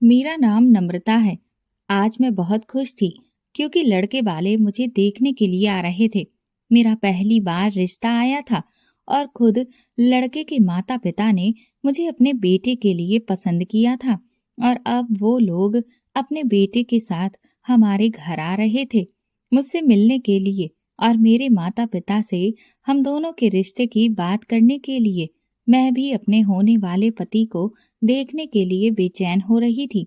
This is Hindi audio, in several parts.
मेरा नाम नम्रता है। आज मैं बहुत खुश थी क्योंकि लड़के वाले मुझे देखने के लिए आ रहे थे। मेरा पहली बार रिश्ता आया था और खुद लड़के के माता पिता ने मुझे अपने बेटे के लिए पसंद किया था और अब वो लोग अपने बेटे के साथ हमारे घर आ रहे थे मुझसे मिलने के लिए और मेरे माता पिता से हम दोनों के रिश्ते की बात करने के लिए। मैं भी अपने होने वाले पति को देखने के लिए बेचैन हो रही थी।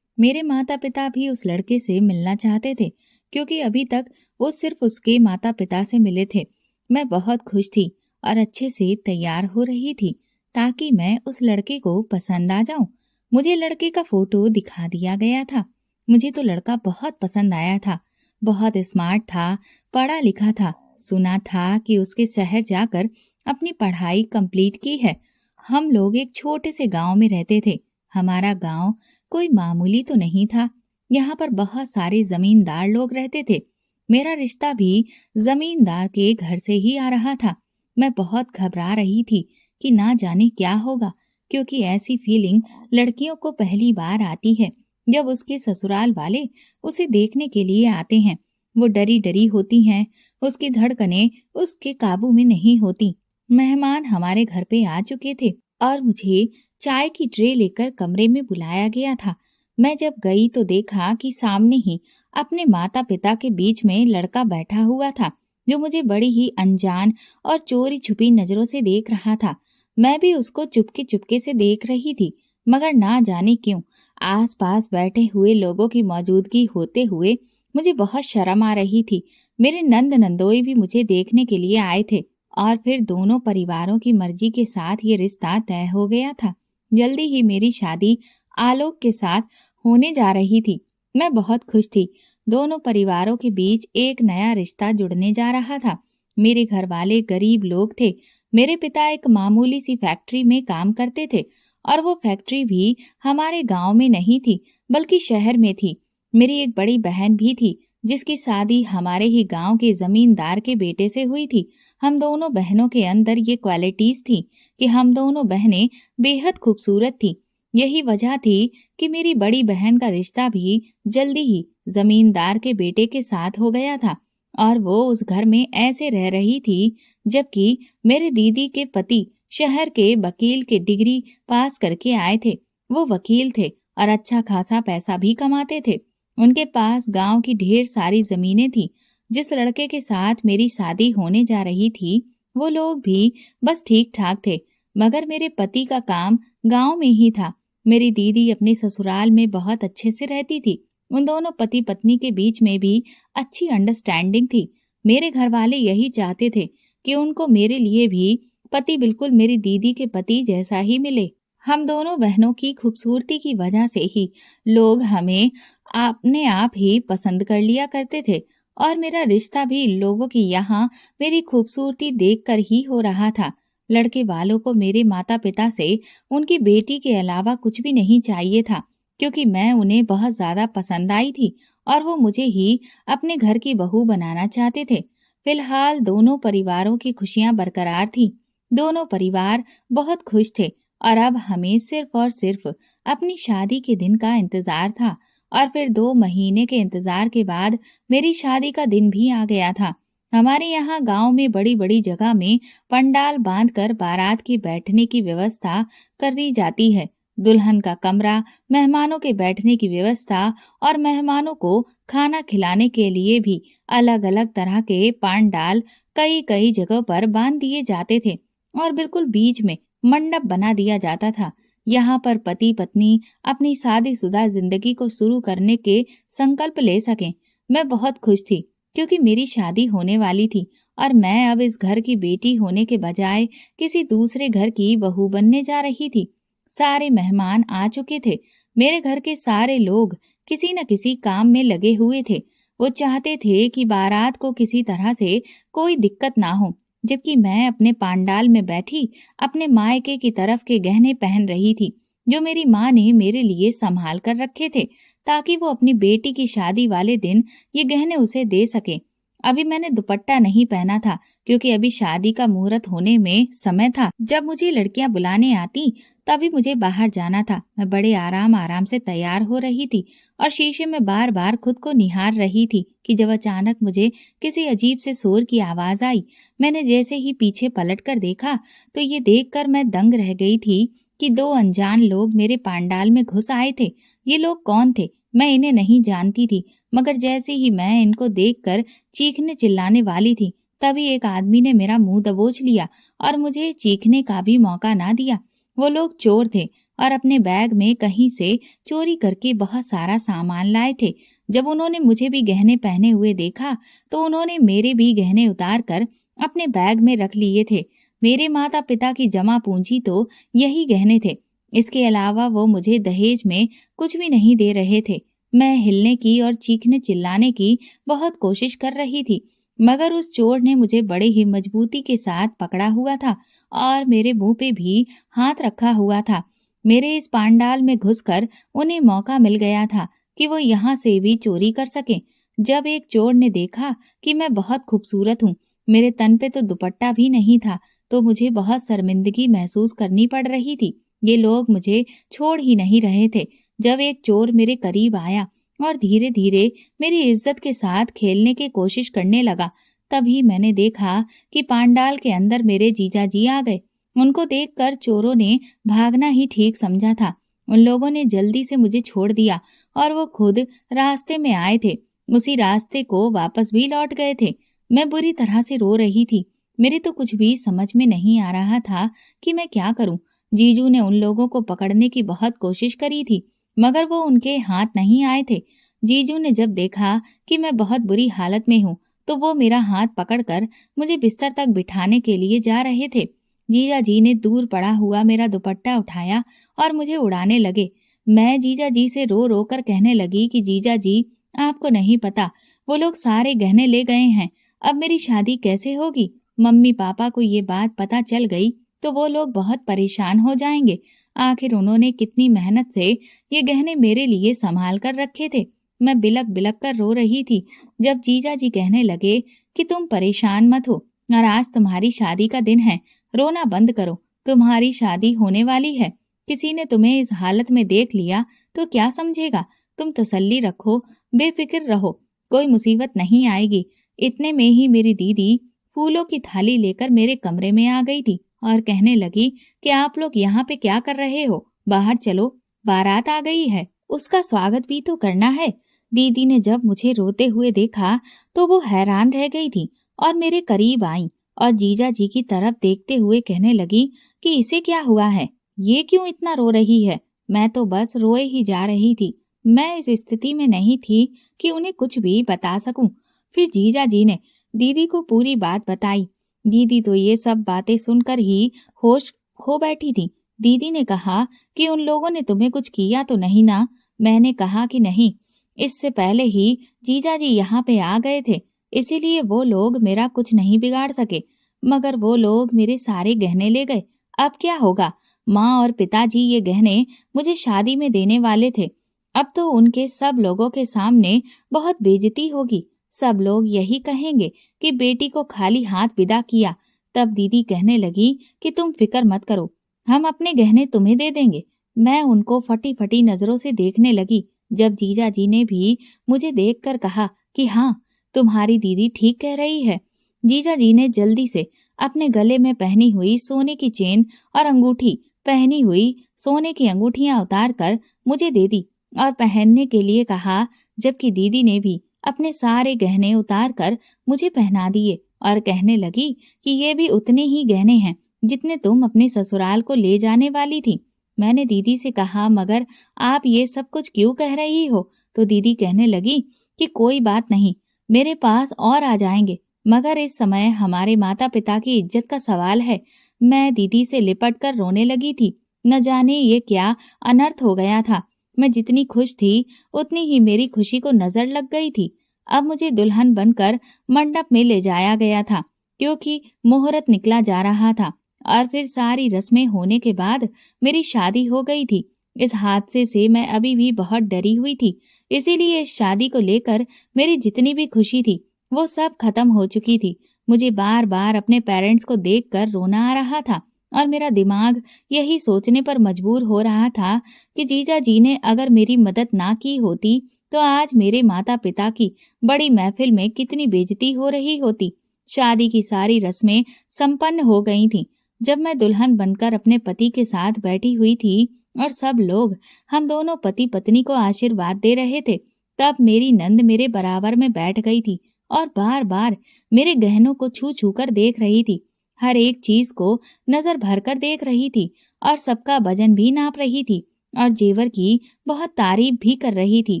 मेरे माता पिता भी उस लड़के से मिलना चाहते थे क्योंकि अभी तक वो सिर्फ उसके माता पिता से मिले थे। मैं बहुत खुश थी और अच्छे से तैयार हो रही थी ताकि मैं उस लड़के को पसंद आ जाऊं। मुझे लड़के का फोटो दिखा दिया गया था। मुझे तो लड़का बहुत पसंद आया था। बहुत स्मार्ट था, पढ़ा लिखा था। सुना था कि उसके शहर जाकर अपनी पढ़ाई कंप्लीट की है। हम लोग एक छोटे से गांव में रहते थे। हमारा गांव कोई मामूली तो नहीं था। यहाँ पर बहुत सारे जमींदार लोग रहते थे। मेरा रिश्ता भी जमींदार के घर से ही आ रहा था। मैं बहुत घबरा रही थी कि ना जाने क्या होगा, क्योंकि ऐसी फीलिंग लड़कियों को पहली बार आती है जब उसके ससुराल वाले उसे देखने के लिए आते हैं। वो डरी डरी होती हैं, उसकी धड़कनें उसके काबू में नहीं होती। मेहमान हमारे घर पे आ चुके थे और मुझे चाय की ट्रे लेकर कमरे में बुलाया गया था। मैं जब गई तो देखा कि सामने ही अपने माता पिता के बीच में लड़का बैठा हुआ था जो मुझे बड़ी ही अनजान और चोरी छुपी नजरों से देख रहा था। मैं भी उसको चुपके चुपके से देख रही थी, मगर ना जाने क्यों आसपास बैठे हुए लोगों की मौजूदगी होते हुए मुझे बहुत शर्म आ रही थी। मेरे नंद नंदोई भी मुझे देखने के लिए आए थे और फिर दोनों परिवारों की मर्जी के साथ ये रिश्ता तय हो गया था। जल्दी ही मेरी शादी आलोक के साथ होने जा रही थी। मैं बहुत खुश थी। दोनों परिवारों के बीच एक नया रिश्ता जुड़ने जा रहा था। मेरे घर वाले गरीब लोग थे। मेरे पिता एक मामूली सी फैक्ट्री में काम करते थे और वो फैक्ट्री भी हमारे गांव में नहीं थी बल्कि शहर में थी। मेरी एक बड़ी बहन भी थी जिसकी शादी हमारे ही गांव के जमींदार के बेटे से हुई थी। हम दोनों बहनों के अंदर ये क्वालिटीज थी कि हम दोनों बहनें बेहद खूबसूरत थी। यही वजह थी कि मेरी बड़ी बहन का रिश्ता भी जल्दी ही जमींदार के बेटे के साथ हो गया था और वो उस घर में ऐसे रह रही थी जबकि मेरे दीदी के पति शहर के वकील के डिग्री पास करके आए थे। वो वकील थे और अच्छा खासा पैसा भी कमाते थे। उनके पास गांव की ढेर सारी जमीनें थी। जिस लड़के के साथ मेरी शादी होने जा रही थी वो लोग भी बस ठीक ठाक थे, मगर मेरे पति का काम गांव में ही था। मेरी दीदी अपने ससुराल में बहुत अच्छे से रहती थी। उन दोनों पति पत्नी के बीच में भी अच्छी अंडरस्टैंडिंग थी। मेरे घर वाले यही चाहते थे कि उनको मेरे लिए भी पति बिल्कुल मेरी दीदी के पति जैसा ही मिले। हम दोनों बहनों की खूबसूरती की वजह से ही लोग हमें अपने आप ही पसंद कर लिया करते थे और मेरा रिश्ता भी लोगों की यहाँ मेरी खूबसूरती देखकर ही हो रहा था। लड़के वालों को मेरे माता पिता से उनकी बेटी के अलावा कुछ भी नहीं चाहिए था, क्योंकि मैं उन्हें बहुत ज्यादा पसंद आई थी और वो मुझे ही अपने घर की बहू बनाना चाहते थे। फिलहाल दोनों परिवारों की खुशियां बरकरार थी। दोनों परिवार बहुत खुश थे और अब हमें सिर्फ और सिर्फ अपनी शादी के दिन का इंतजार था। और फिर 2 महीने के इंतजार के बाद मेरी शादी का दिन भी आ गया था। हमारे यहाँ गांव में बड़ी बड़ी जगह में पंडाल बांधकर बारात की बैठने की व्यवस्था कर दी जाती है। दुल्हन का कमरा, मेहमानों के बैठने की व्यवस्था और मेहमानों को खाना खिलाने के लिए भी अलग अलग तरह के पंडाल कई कई जगहों पर बांध दिए जाते थे और बिल्कुल बीच में मंडप बना दिया जाता था। यहाँ पर पति पत्नी अपनी शादीशुदा जिंदगी को शुरू करने के संकल्प ले सकें। मैं बहुत खुश थी क्योंकि मेरी शादी होने वाली थी और मैं अब इस घर की बेटी होने के बजाय किसी दूसरे घर की बहू बनने जा रही थी। सारे मेहमान आ चुके थे। मेरे घर के सारे लोग किसी न किसी काम में लगे हुए थे। वो चाहते थे कि बारात को किसी तरह से कोई दिक्कत ना हो, जबकि मैं अपने पांडाल में बैठी अपने मायके की तरफ के गहने पहन रही थी जो मेरी माँ ने मेरे लिए संभाल कर रखे थे ताकि वो अपनी बेटी की शादी वाले दिन ये गहने उसे दे सके। अभी मैंने दुपट्टा नहीं पहना था क्योंकि अभी शादी का मुहूर्त होने में समय था। जब मुझे लड़कियां बुलाने आती तभी मुझे बाहर जाना था। मैं बड़े आराम आराम से तैयार हो रही थी और शीशे में बार बार खुद को निहार रही थी कि जब अचानक मुझे किसी अजीब से शोर की आवाज आई। मैंने जैसे ही पीछे पलट कर देखा तो ये देखकर मैं दंग रह गई थी कि दो अनजान लोग मेरे पांडाल में घुस आए थे। ये लोग कौन थे? मैं इन्हें नहीं जानती थी, मगर जैसे ही मैं इनको देखकर चीखने चिल्लाने वाली थी तभी एक आदमी ने मेरा मुंह दबोच लिया और मुझे चीखने का भी मौका ना दिया। वो लोग चोर थे और अपने बैग में कहीं से चोरी करके बहुत सारा सामान लाए थे। जब उन्होंने मुझे भी गहने पहने हुए देखा तो उन्होंने मेरे भी गहने उतार कर अपने बैग में रख लिए थे। मेरे माता पिता की जमा पूंजी तो यही गहने थे। इसके अलावा वो मुझे दहेज में कुछ भी नहीं दे रहे थे। मैं हिलने की और चीखने चिल्लाने की बहुत कोशिश कर रही थी, मगर उस चोर ने मुझे बड़े ही मजबूती के साथ पकड़ा हुआ था और मेरे मुंह पे भी हाथ रखा हुआ था। मेरे इस पांडाल में घुसकर उन्हें मौका मिल गया था कि वो यहाँ से भी चोरी कर सकें। जब एक चोर ने देखा कि मैं बहुत खूबसूरत हूँ, मेरे तन पे तो दुपट्टा भी नहीं था, तो मुझे बहुत शर्मिंदगी महसूस करनी पड़ रही थी। ये लोग मुझे छोड़ ही नहीं रहे थे। जब एक चोर मेरे करीब आया और धीरे धीरे मेरी इज्जत के साथ खेलने की कोशिश करने लगा, तभी मैंने देखा कि पांडाल के अंदर मेरे जीजा जी आ गए। उनको देखकर चोरों ने भागना ही ठीक समझा था। उन लोगों ने जल्दी से मुझे छोड़ दिया और वो खुद रास्ते में आए थे। उसी रास्ते को वापस भी लौट गए थे। मैं बुरी तरह से रो रही थी। मेरे तो कुछ भी समझ में नहीं आ रहा था कि मैं क्या करूं। जीजू ने उन लोगों को पकड़ने की बहुत कोशिश करी थी, मगर वो उनके हाथ नहीं आए थे। जीजू ने जब देखा कि मैं बहुत बुरी हालत में हूँ, तो वो मेरा हाथ पकड़कर मुझे बिस्तर तक बिठाने के लिए जा रहे थे। जीजा जी ने दूर पड़ा हुआ मेरा दुपट्टा उठाया और मुझे उड़ाने लगे। मैं जीजा जी से रो रो कर कहने लगी कि जीजा जी, आपको नहीं पता, वो लोग सारे गहने ले गए हैं। अब मेरी शादी कैसे होगी? मम्मी पापा को ये बात पता चल गई तो वो लोग बहुत परेशान हो जाएंगे। आखिर उन्होंने कितनी मेहनत से ये गहने मेरे लिए संभाल कर रखे थे। मैं बिलक बिलक कर रो रही थी जब जीजा जी कहने लगे कि तुम परेशान मत हो और आज तुम्हारी शादी का दिन है, रोना बंद करो, तुम्हारी शादी होने वाली है। किसी ने तुम्हें इस हालत में देख लिया तो क्या समझेगा? तुम तसल्ली रखो, बेफिक्र रहो, कोई मुसीबत नहीं आएगी। इतने में ही मेरी दीदी फूलों की थाली लेकर मेरे कमरे में आ गई थी और कहने लगी कि आप लोग यहाँ पे क्या कर रहे हो? बाहर चलो, बारात आ गई है, उसका स्वागत भी तो करना है। दीदी ने जब मुझे रोते हुए देखा तो वो हैरान रह गई थी और मेरे करीब आई और जीजा जी की तरफ देखते हुए कहने लगी कि इसे क्या हुआ है? ये क्यों इतना रो रही है? मैं तो बस रोए ही जा रही थी। मैं इस स्थिति में नहीं थी कि उन्हें कुछ भी बता सकूं। फिर जीजा जी ने दीदी को पूरी बात बताई। दीदी तो ये सब बातें सुनकर ही होश खो बैठी थी। दीदी ने कहा कि उन लोगों ने तुम्हें कुछ किया तो नहीं ना? मैंने कहा कि नहीं, इससे पहले ही जीजा जी यहाँ पे आ गए थे, इसीलिए वो लोग मेरा कुछ नहीं बिगाड़ सके। मगर वो लोग मेरे सारे गहने ले गए। अब क्या होगा? माँ और पिताजी ये गहने मुझे शादी में देने वाले थे। अब तो उनके सब लोगों के सामने बहुत बेइज्जती होगी। सब लोग यही कहेंगे कि बेटी को खाली हाथ विदा किया। तब दीदी कहने लगी कि तुम फिक्र मत करो, हम अपने गहने तुम्हें दे देंगे। मैं उनको फटी फटी नजरों से देखने लगी। जब जीजा जी ने भी मुझे देखकर कहा कि हाँ, तुम्हारी दीदी ठीक कह रही है। जीजा जी ने जल्दी से अपने गले में पहनी हुई सोने की चेन और अंगूठी, पहनी हुई सोने की अंगूठियां उतार कर मुझे दे दी और पहनने के लिए कहा, जबकि दीदी ने भी अपने सारे गहने उतार कर मुझे पहना दिए और कहने लगी कि ये भी उतने ही गहने हैं जितने तुम अपने ससुराल को ले जाने वाली थी। मैंने दीदी से कहा, मगर आप ये सब कुछ क्यों कह रही हो? तो दीदी कहने लगी कि कोई बात नहीं, मेरे पास और आ जाएंगे, मगर इस समय हमारे माता पिता की इज्जत का सवाल है। मैं दीदी से लिपट कर रोने लगी थी। न जाने ये क्या अनर्थ हो गया था। मैं जितनी खुश थी उतनी ही मेरी खुशी को नजर लग गई थी। अब मुझे दुल्हन बनकर मंडप में ले जाया गया था क्योंकि मुहूर्त निकला जा रहा था और फिर सारी रस्में होने के बाद मेरी शादी हो गई थी। इस हादसे से मैं अभी भी बहुत डरी हुई थी, इसीलिए इस शादी को लेकर मेरी जितनी भी खुशी थी वो सब खत्म हो चुकी थी। मुझे बार-बार अपने पेरेंट्स को देखकर रोना आ रहा था और मेरा दिमाग यही सोचने पर मजबूर हो रहा था कि जीजा जी ने अगर मेरी मदद ना की होती तो आज मेरे माता-पिता की बड़ी महफिल में कितनी बेइज्जती हो रही होती। शादी की सारी रस्में संपन्न हो गई थीं। जब मैं दुल्हन बनकर अपने पति के साथ बैठी हुई थी और सब लोग हम दोनों पति पत्नी को आशीर्वाद दे रहे थे, तब मेरी नंद मेरे बराबर में बैठ गई थी और बार-बार मेरे गहनों को छू छू कर देख रही थी। हर एक चीज को नजर भरकर देख रही थी और सबका वजन भी नाप रही थी और जेवर की बहुत तारीफ भी कर रही थी।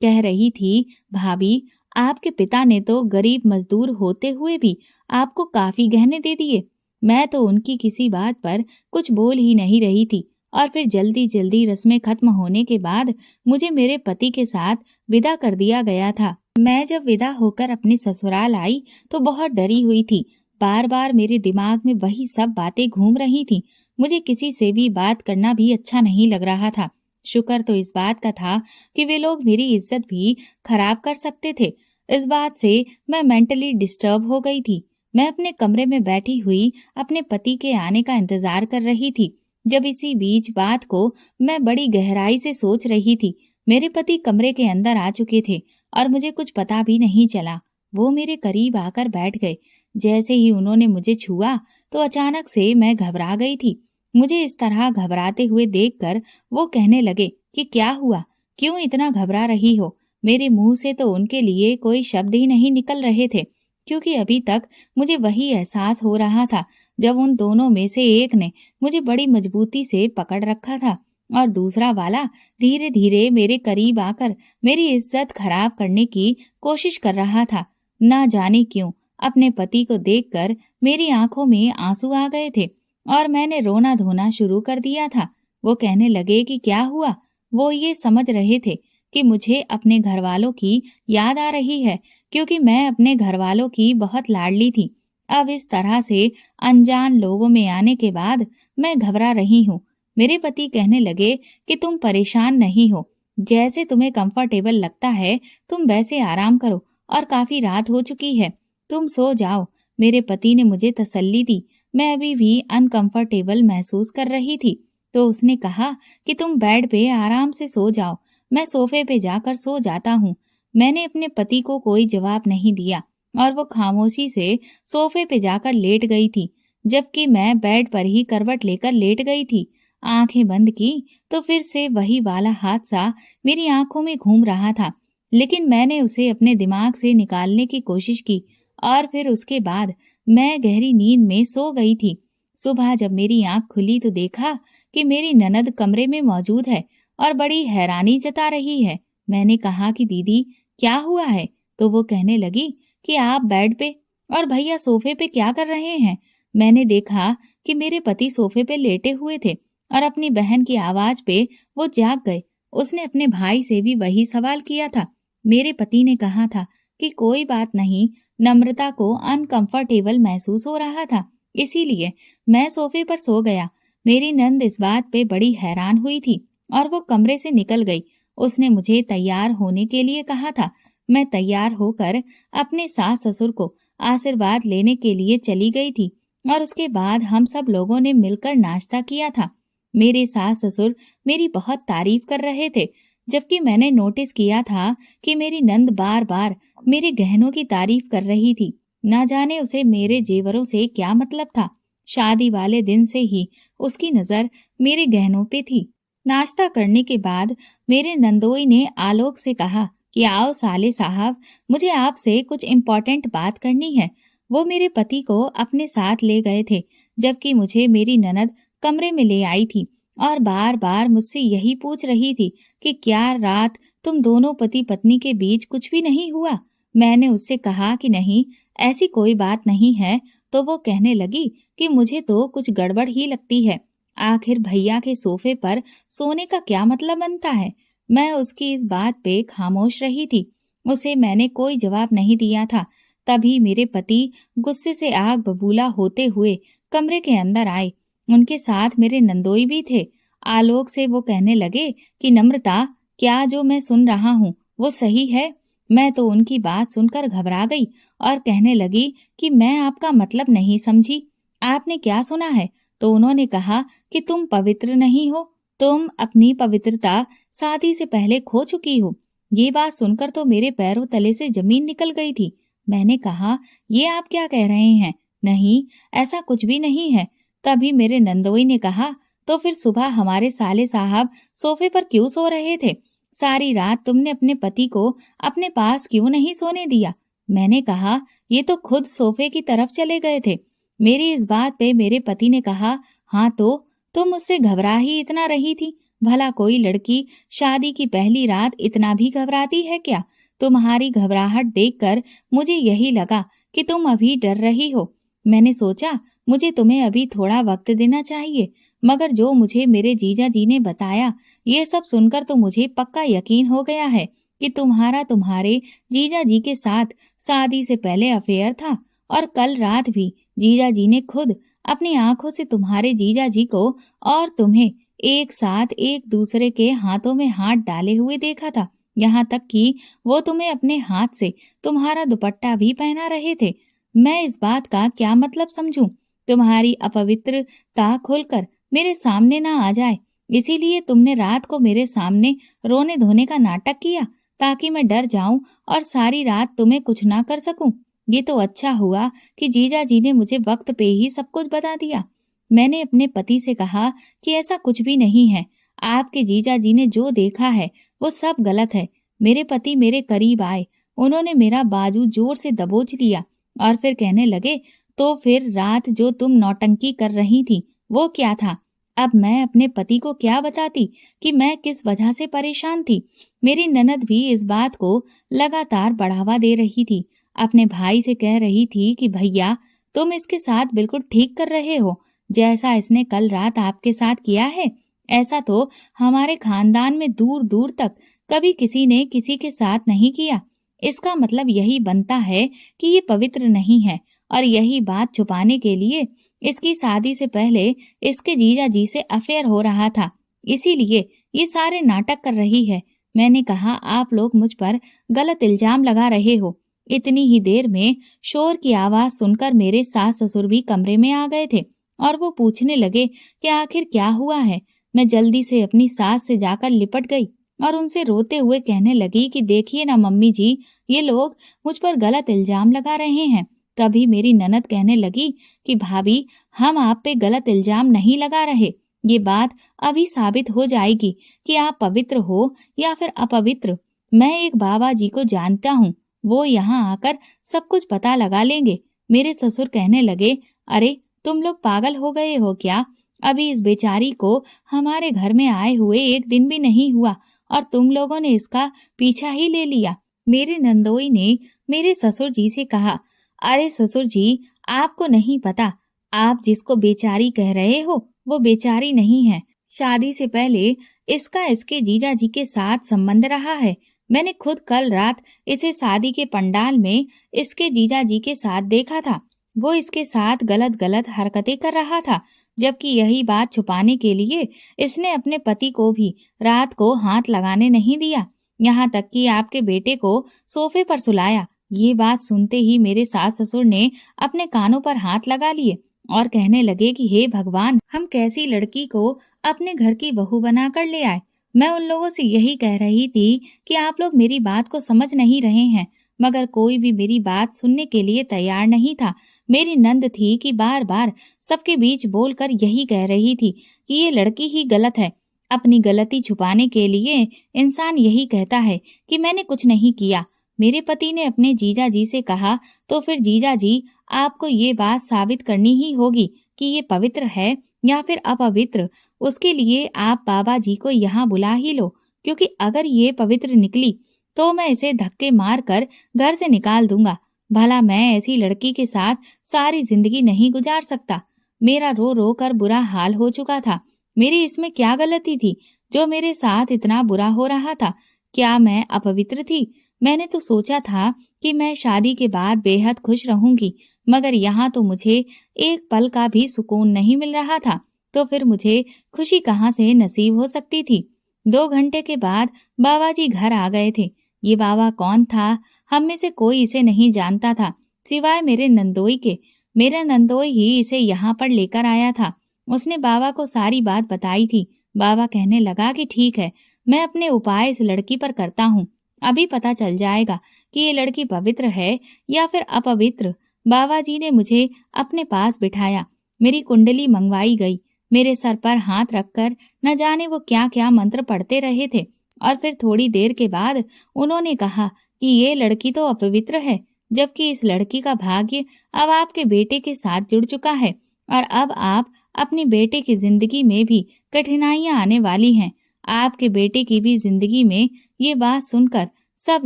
कह रही थी, भाभी, आपके पिता ने तो गरीब मजदूर होते हुए भी आपको काफी गहने दे दिए। मैं तो उनकी किसी बात पर कुछ बोल ही नहीं रही थी और फिर जल्दी जल्दी रस्में खत्म होने के बाद मुझे मेरे पति के साथ विदा कर दिया गया था। मैं जब विदा होकर अपने ससुराल आई तो बहुत डरी हुई थी। बार बार मेरे दिमाग में वही सब बातें घूम रही थी। मुझे किसी से भी बात करना भी अच्छा नहीं लग रहा था। शुक्र तो इस बात का था कि वे लोग मेरी इज्जत भी खराब कर सकते थे। इस बात से मैं मेंटली डिस्टर्ब हो गई थी। मैं अपने कमरे में बैठी हुई अपने पति के आने का इंतजार कर रही थी। जब इसी बीच बात को मैं बड़ी गहराई से सोच रही थी, मेरे पति कमरे के अंदर आ चुके थे और मुझे कुछ पता भी नहीं चला। वो मेरे करीब आकर बैठ गए। जैसे ही उन्होंने मुझे छुआ तो अचानक से मैं घबरा गई थी। मुझे इस तरह घबराते हुए देखकर वो कहने लगे कि क्या हुआ, क्यों इतना घबरा रही हो। मेरे मुंह से तो उनके लिए कोई शब्द ही नहीं निकल रहे थे, क्योंकि अभी तक मुझे वही एहसास हो रहा था जब उन दोनों में से एक ने मुझे बड़ी मजबूती से पकड़ रखा था और दूसरा वाला धीरे धीरे मेरे करीब आकर मेरी इज्जत खराब करने की कोशिश कर रहा था। ना जाने क्यों अपने पति को देखकर मेरी आंखों में आंसू आ गए थे और मैंने रोना धोना शुरू कर दिया था। वो कहने लगे कि क्या हुआ। वो ये समझ रहे थे कि मुझे अपने घर वालों की याद आ रही है, क्योंकि मैं अपने घर वालों की बहुत लाडली थी। अब इस तरह से अनजान लोगों में आने के बाद मैं घबरा रही हूँ। मेरे पति कहने लगे कि तुम परेशान नहीं हो, जैसे तुम्हें कंफर्टेबल लगता है तुम वैसे आराम करो और काफी रात हो चुकी है, तुम सो जाओ। मेरे पति ने मुझे तसल्ली दी। मैं अभी भी अनकंफर्टेबल महसूस कर रही थी तो उसने कहा कि तुम बेड पे आराम से सो जाओ, मैं सोफे पे जाकर सो जाता हूँ। मैंने अपने पति को कोई जवाब नहीं दिया और वो खामोशी से सोफे पे जाकर लेट गई थी, जबकि मैं बेड पर ही करवट लेकर लेट गई थी। आंखें बंद की तो फिर से वही वाला हादसा मेरी आंखों में घूम रहा था, लेकिन मैंने उसे अपने दिमाग से निकालने की कोशिश की और फिर उसके बाद मैं गहरी नींद में सो गई थी। सुबह जब मेरी आंख खुली तो देखा कि मेरी ननद कमरे में मौजूद है और बड़ी हैरानी जता रही है। मैंने कहा कि दीदी, क्या हुआ है? तो वो कहने लगी कि आप बेड पे और भैया सोफे पे क्या कर रहे हैं। मैंने देखा कि मेरे पति सोफे पे लेटे हुए थे और अपनी बहन की आवाज पे वो जाग गए। उसने अपने भाई से भी वही सवाल किया था। मेरे पति ने कहा था कि कोई बात नहीं, नम्रता को अनकंफर्टेबल महसूस हो रहा था, इसीलिए मैं सोफे पर सो गया। मेरी नंद इस बात पे बड़ी हैरान हुई थी और वो कमरे से निकल गई। उसने मुझे तैयार होने के लिए कहा था। मैं तैयार होकर अपने सास ससुर को आशीर्वाद लेने के लिए चली गई थी और उसके बाद हम सब लोगों ने मिलकर नाश्ता किया था। मेरे सास ससुर मेरी बहुत तारीफ कर रहे थे, जबकि मैंने नोटिस किया था कि मेरी नंद बार बार मेरे गहनों की तारीफ कर रही थी। ना जाने उसे मेरे जेवरों से क्या मतलब था। शादी वाले दिन से ही उसकी नजर मेरे गहनों पे थी। नाश्ता करने के बाद मेरे नंदोई ने आलोक से कहा कि आओ साले साहब, मुझे आपसे कुछ इम्पोर्टेंट बात करनी है। वो मेरे पति को अपने साथ ले गए थे, जबकि मुझे मेरी ननद कमरे में ले आई थी और बार बार मुझसे यही पूछ रही थी कि क्या रात तुम दोनों पति पत्नी के बीच कुछ भी नहीं हुआ। मैंने उससे कहा कि नहीं, ऐसी कोई बात नहीं है। तो वो कहने लगी कि मुझे तो कुछ गड़बड़ ही लगती है। आखिर भैया के सोफे पर सोने का क्या मतलब बनता है। मैं उसकी इस बात पे खामोश रही थी। उसे मैंने कोई जवाब नहीं दिया था। तभी मेरे पति गुस्से से आग बबूला होते हुए कमरे के अंदर आए। उनके साथ मेरे नंदोई भी थे। आलोक से वो कहने लगे कि नम्रता, क्या जो मैं सुन रहा हूँ वो सही है? मैं तो उनकी बात सुनकर घबरा गई और कहने लगी कि मैं आपका मतलब नहीं समझी। आपने क्या सुना है? तो उन्होंने कहा कि तुम पवित्र नहीं हो, तुम अपनी पवित्रता शादी से पहले खो चुकी हो। ये बात सुनकर तो मेरे पैरों तले से जमीन निकल गई थी। मैंने कहा, ये आप क्या कह रहे हैं? नहीं, ऐसा कुछ भी नहीं है। तभी मेरे नंदोई ने कहा, तो फिर सुबह हमारे साले साहब सोफे पर क्यों सो रहे थे? सारी रात तुमने अपने पति को अपने पास क्यों नहीं सोने दिया? मैंने कहा, ये तो खुद सोफे की तरफ चले गए थे। मेरी इस बात पे मेरे पति ने कहा, हाँ तो तुम मुझसे घबरा ही इतना रही थी। भला कोई लड़की शादी की पहली रात इतना भी घबराती है क्या? तुम्हारी घबराहट देखकर मुझे यही लगा कि तुम अभी डर रही हो। मैंने सोचा मुझे तुम्हें अभी थोड़ा वक्त देना चाहिए, मगर जो मुझे मेरे जीजा जी ने बताया, ये सब सुनकर तो मुझे पक्का यकीन हो गया है कि तुम्हारा तुम्हारे जीजा जी के साथ शादी से पहले अफेयर था। और कल रात भी जीजा जी ने खुद अपनी आंखों से तुम्हारे जीजा जी को और तुम्हें एक साथ एक दूसरे के हाथों में हाथ डाले हुए देखा था। यहाँ तक कि वो तुम्हें अपने हाथ से तुम्हारा दुपट्टा भी पहना रहे थे। मैं इस बात का क्या मतलब समझूं? तुम्हारी अपवित्रता खुलकर मेरे सामने ना आ जाए, इसीलिए तुमने रात को मेरे सामने रोने धोने का नाटक किया, ताकि मैं डर जाऊं और सारी रात तुम्हें कुछ ना कर सकूं। ये तो अच्छा हुआ कि जीजा जी ने मुझे वक्त पे ही सब कुछ बता दिया। मैंने अपने पति से कहा कि ऐसा कुछ भी नहीं है। आपके जीजा जी ने जो देखा है वो सब गलत है। मेरे पति मेरे करीब आए, उन्होंने मेरा बाजू जोर से दबोच लिया और फिर कहने लगे, तो फिर रात जो तुम नौटंकी कर रही थी वो क्या था? अब मैं अपने पति को क्या बताती कि मैं किस वजह से परेशान थी? मेरी ननद भी इस बात को लगातार बढ़ावा दे रही थी। अपने भाई से कह रही थी कि भैया, तुम इसके साथ बिल्कुल ठीक कर रहे हो। जैसा इसने कल रात आपके साथ किया है, ऐसा तो हमारे खानदान में दूर दूर तक कभी किसी ने किसी के साथ नहीं किया। इसका मतलब यही बनता है कि ये पवित्र नहीं है, और यही बात छुपाने के लिए इसकी शादी से पहले इसके जीजा जी से अफेयर हो रहा था। इसीलिए ये सारे नाटक कर रही है। मैंने कहा, आप लोग मुझ पर गलत इल्जाम लगा रहे हो। इतनी ही देर में शोर की आवाज सुनकर मेरे सास ससुर भी कमरे में आ गए थे और वो पूछने लगे कि आखिर क्या हुआ है। मैं जल्दी से अपनी सास से जाकर लिपट गई और उनसे रोते हुए कहने लगी कि देखिए ना मम्मी जी, ये लोग मुझ पर गलत इल्जाम लगा रहे हैं। तभी मेरी ननद कहने लगी कि भाभी, हम आप पे गलत इल्जाम नहीं लगा रहे। ये बात अभी साबित हो जाएगी कि आप पवित्र हो या फिर अपवित्र। मैं एक बाबा जी को जानता हूँ, वो यहाँ आकर सब कुछ पता लगा लेंगे। मेरे ससुर कहने लगे, अरे तुम लोग पागल हो गए हो क्या? अभी इस बेचारी को हमारे घर में आए हुए एक दिन भी नहीं हुआ और तुम लोगों ने इसका पीछा ही ले लिया। मेरे नंदोई ने मेरे ससुर जी से कहा, अरे ससुर जी, आपको नहीं पता, आप जिसको बेचारी कह रहे हो वो बेचारी नहीं है। शादी से पहले इसका इसके जीजा जी के साथ संबंध रहा है। मैंने खुद कल रात इसे शादी के पंडाल में इसके जीजा जी के साथ देखा था। वो इसके साथ गलत गलत हरकतें कर रहा था, जबकि यही बात छुपाने के लिए इसने अपने पति को भी रात को हाथ लगाने नहीं दिया। यहाँ तक कि आपके बेटे को सोफे पर सुलाया। ये बात सुनते ही मेरे सास ससुर ने अपने कानों पर हाथ लगा लिए और कहने लगे कि हे भगवान, हम कैसी लड़की को अपने घर की बहू बनाकर ले आए। मैं उन लोगों से यही कह रही थी कि आप लोग मेरी बात को समझ नहीं रहे हैं, मगर कोई भी मेरी बात सुनने के लिए तैयार नहीं था। मेरी नंद थी कि बार बार सबके बीच बोलकर यही कह रही थी कि ये लड़की ही गलत है। अपनी गलती छुपाने के लिए इंसान यही कहता है कि मैंने कुछ नहीं किया। मेरे पति ने अपने जीजा जी से कहा, तो फिर जीजा जी, आपको ये बात साबित करनी ही होगी कि ये पवित्र है या फिर अपवित्र। उसके लिए आप बाबा जी को यहाँ बुला ही लो, क्योंकि अगर ये पवित्र निकली तो मैं इसे धक्के मार कर घर से निकाल दूंगा। भला मैं ऐसी लड़की के साथ सारी जिंदगी नहीं गुजार सकता। मेरा रो रो कर बुरा हाल हो चुका था। मेरी इसमें क्या गलती थी जो मेरे साथ इतना बुरा हो रहा था? क्या मैं अपवित्र थी? मैंने तो सोचा था कि मैं शादी के बाद बेहद खुश रहूंगी, मगर यहाँ तो मुझे एक पल का भी सुकून नहीं मिल रहा था। तो फिर मुझे खुशी कहाँ से नसीब हो सकती थी? 2 घंटे के बाद बाबा जी घर आ गए थे। ये बाबा कौन था? हम में से कोई इसे नहीं जानता था, सिवाय मेरे नंदोई के। मेरा नंदोई ही इसे यहाँ पर लेकर आया था। उसने बाबा को सारी बात बताई थी। बाबा कहने लगा कि ठीक है, मैं अपने उपाय इस लड़की पर करता हूँ। अभी पता चल जाएगा कि ये लड़की पवित्र है या फिर अपवित्र। बाबा जी ने मुझे अपने पास बिठाया। मेरी कुंडली मंगवाई गई। मेरे सर पर हाथ रखकर न जाने वो क्या क्या मंत्र पढ़ते रहे थे। और फिर थोड़ी देर के बाद उन्होंने कहा कि ये लड़की तो अपवित्र है, जबकि इस लड़की का भाग्य अब आपके बेटे के साथ जुड़ चुका है और अब आप अपने बेटे की जिंदगी में भी कठिनाइयां आने वाली हैं। आपके बेटे की भी जिंदगी में। ये बात सुनकर सब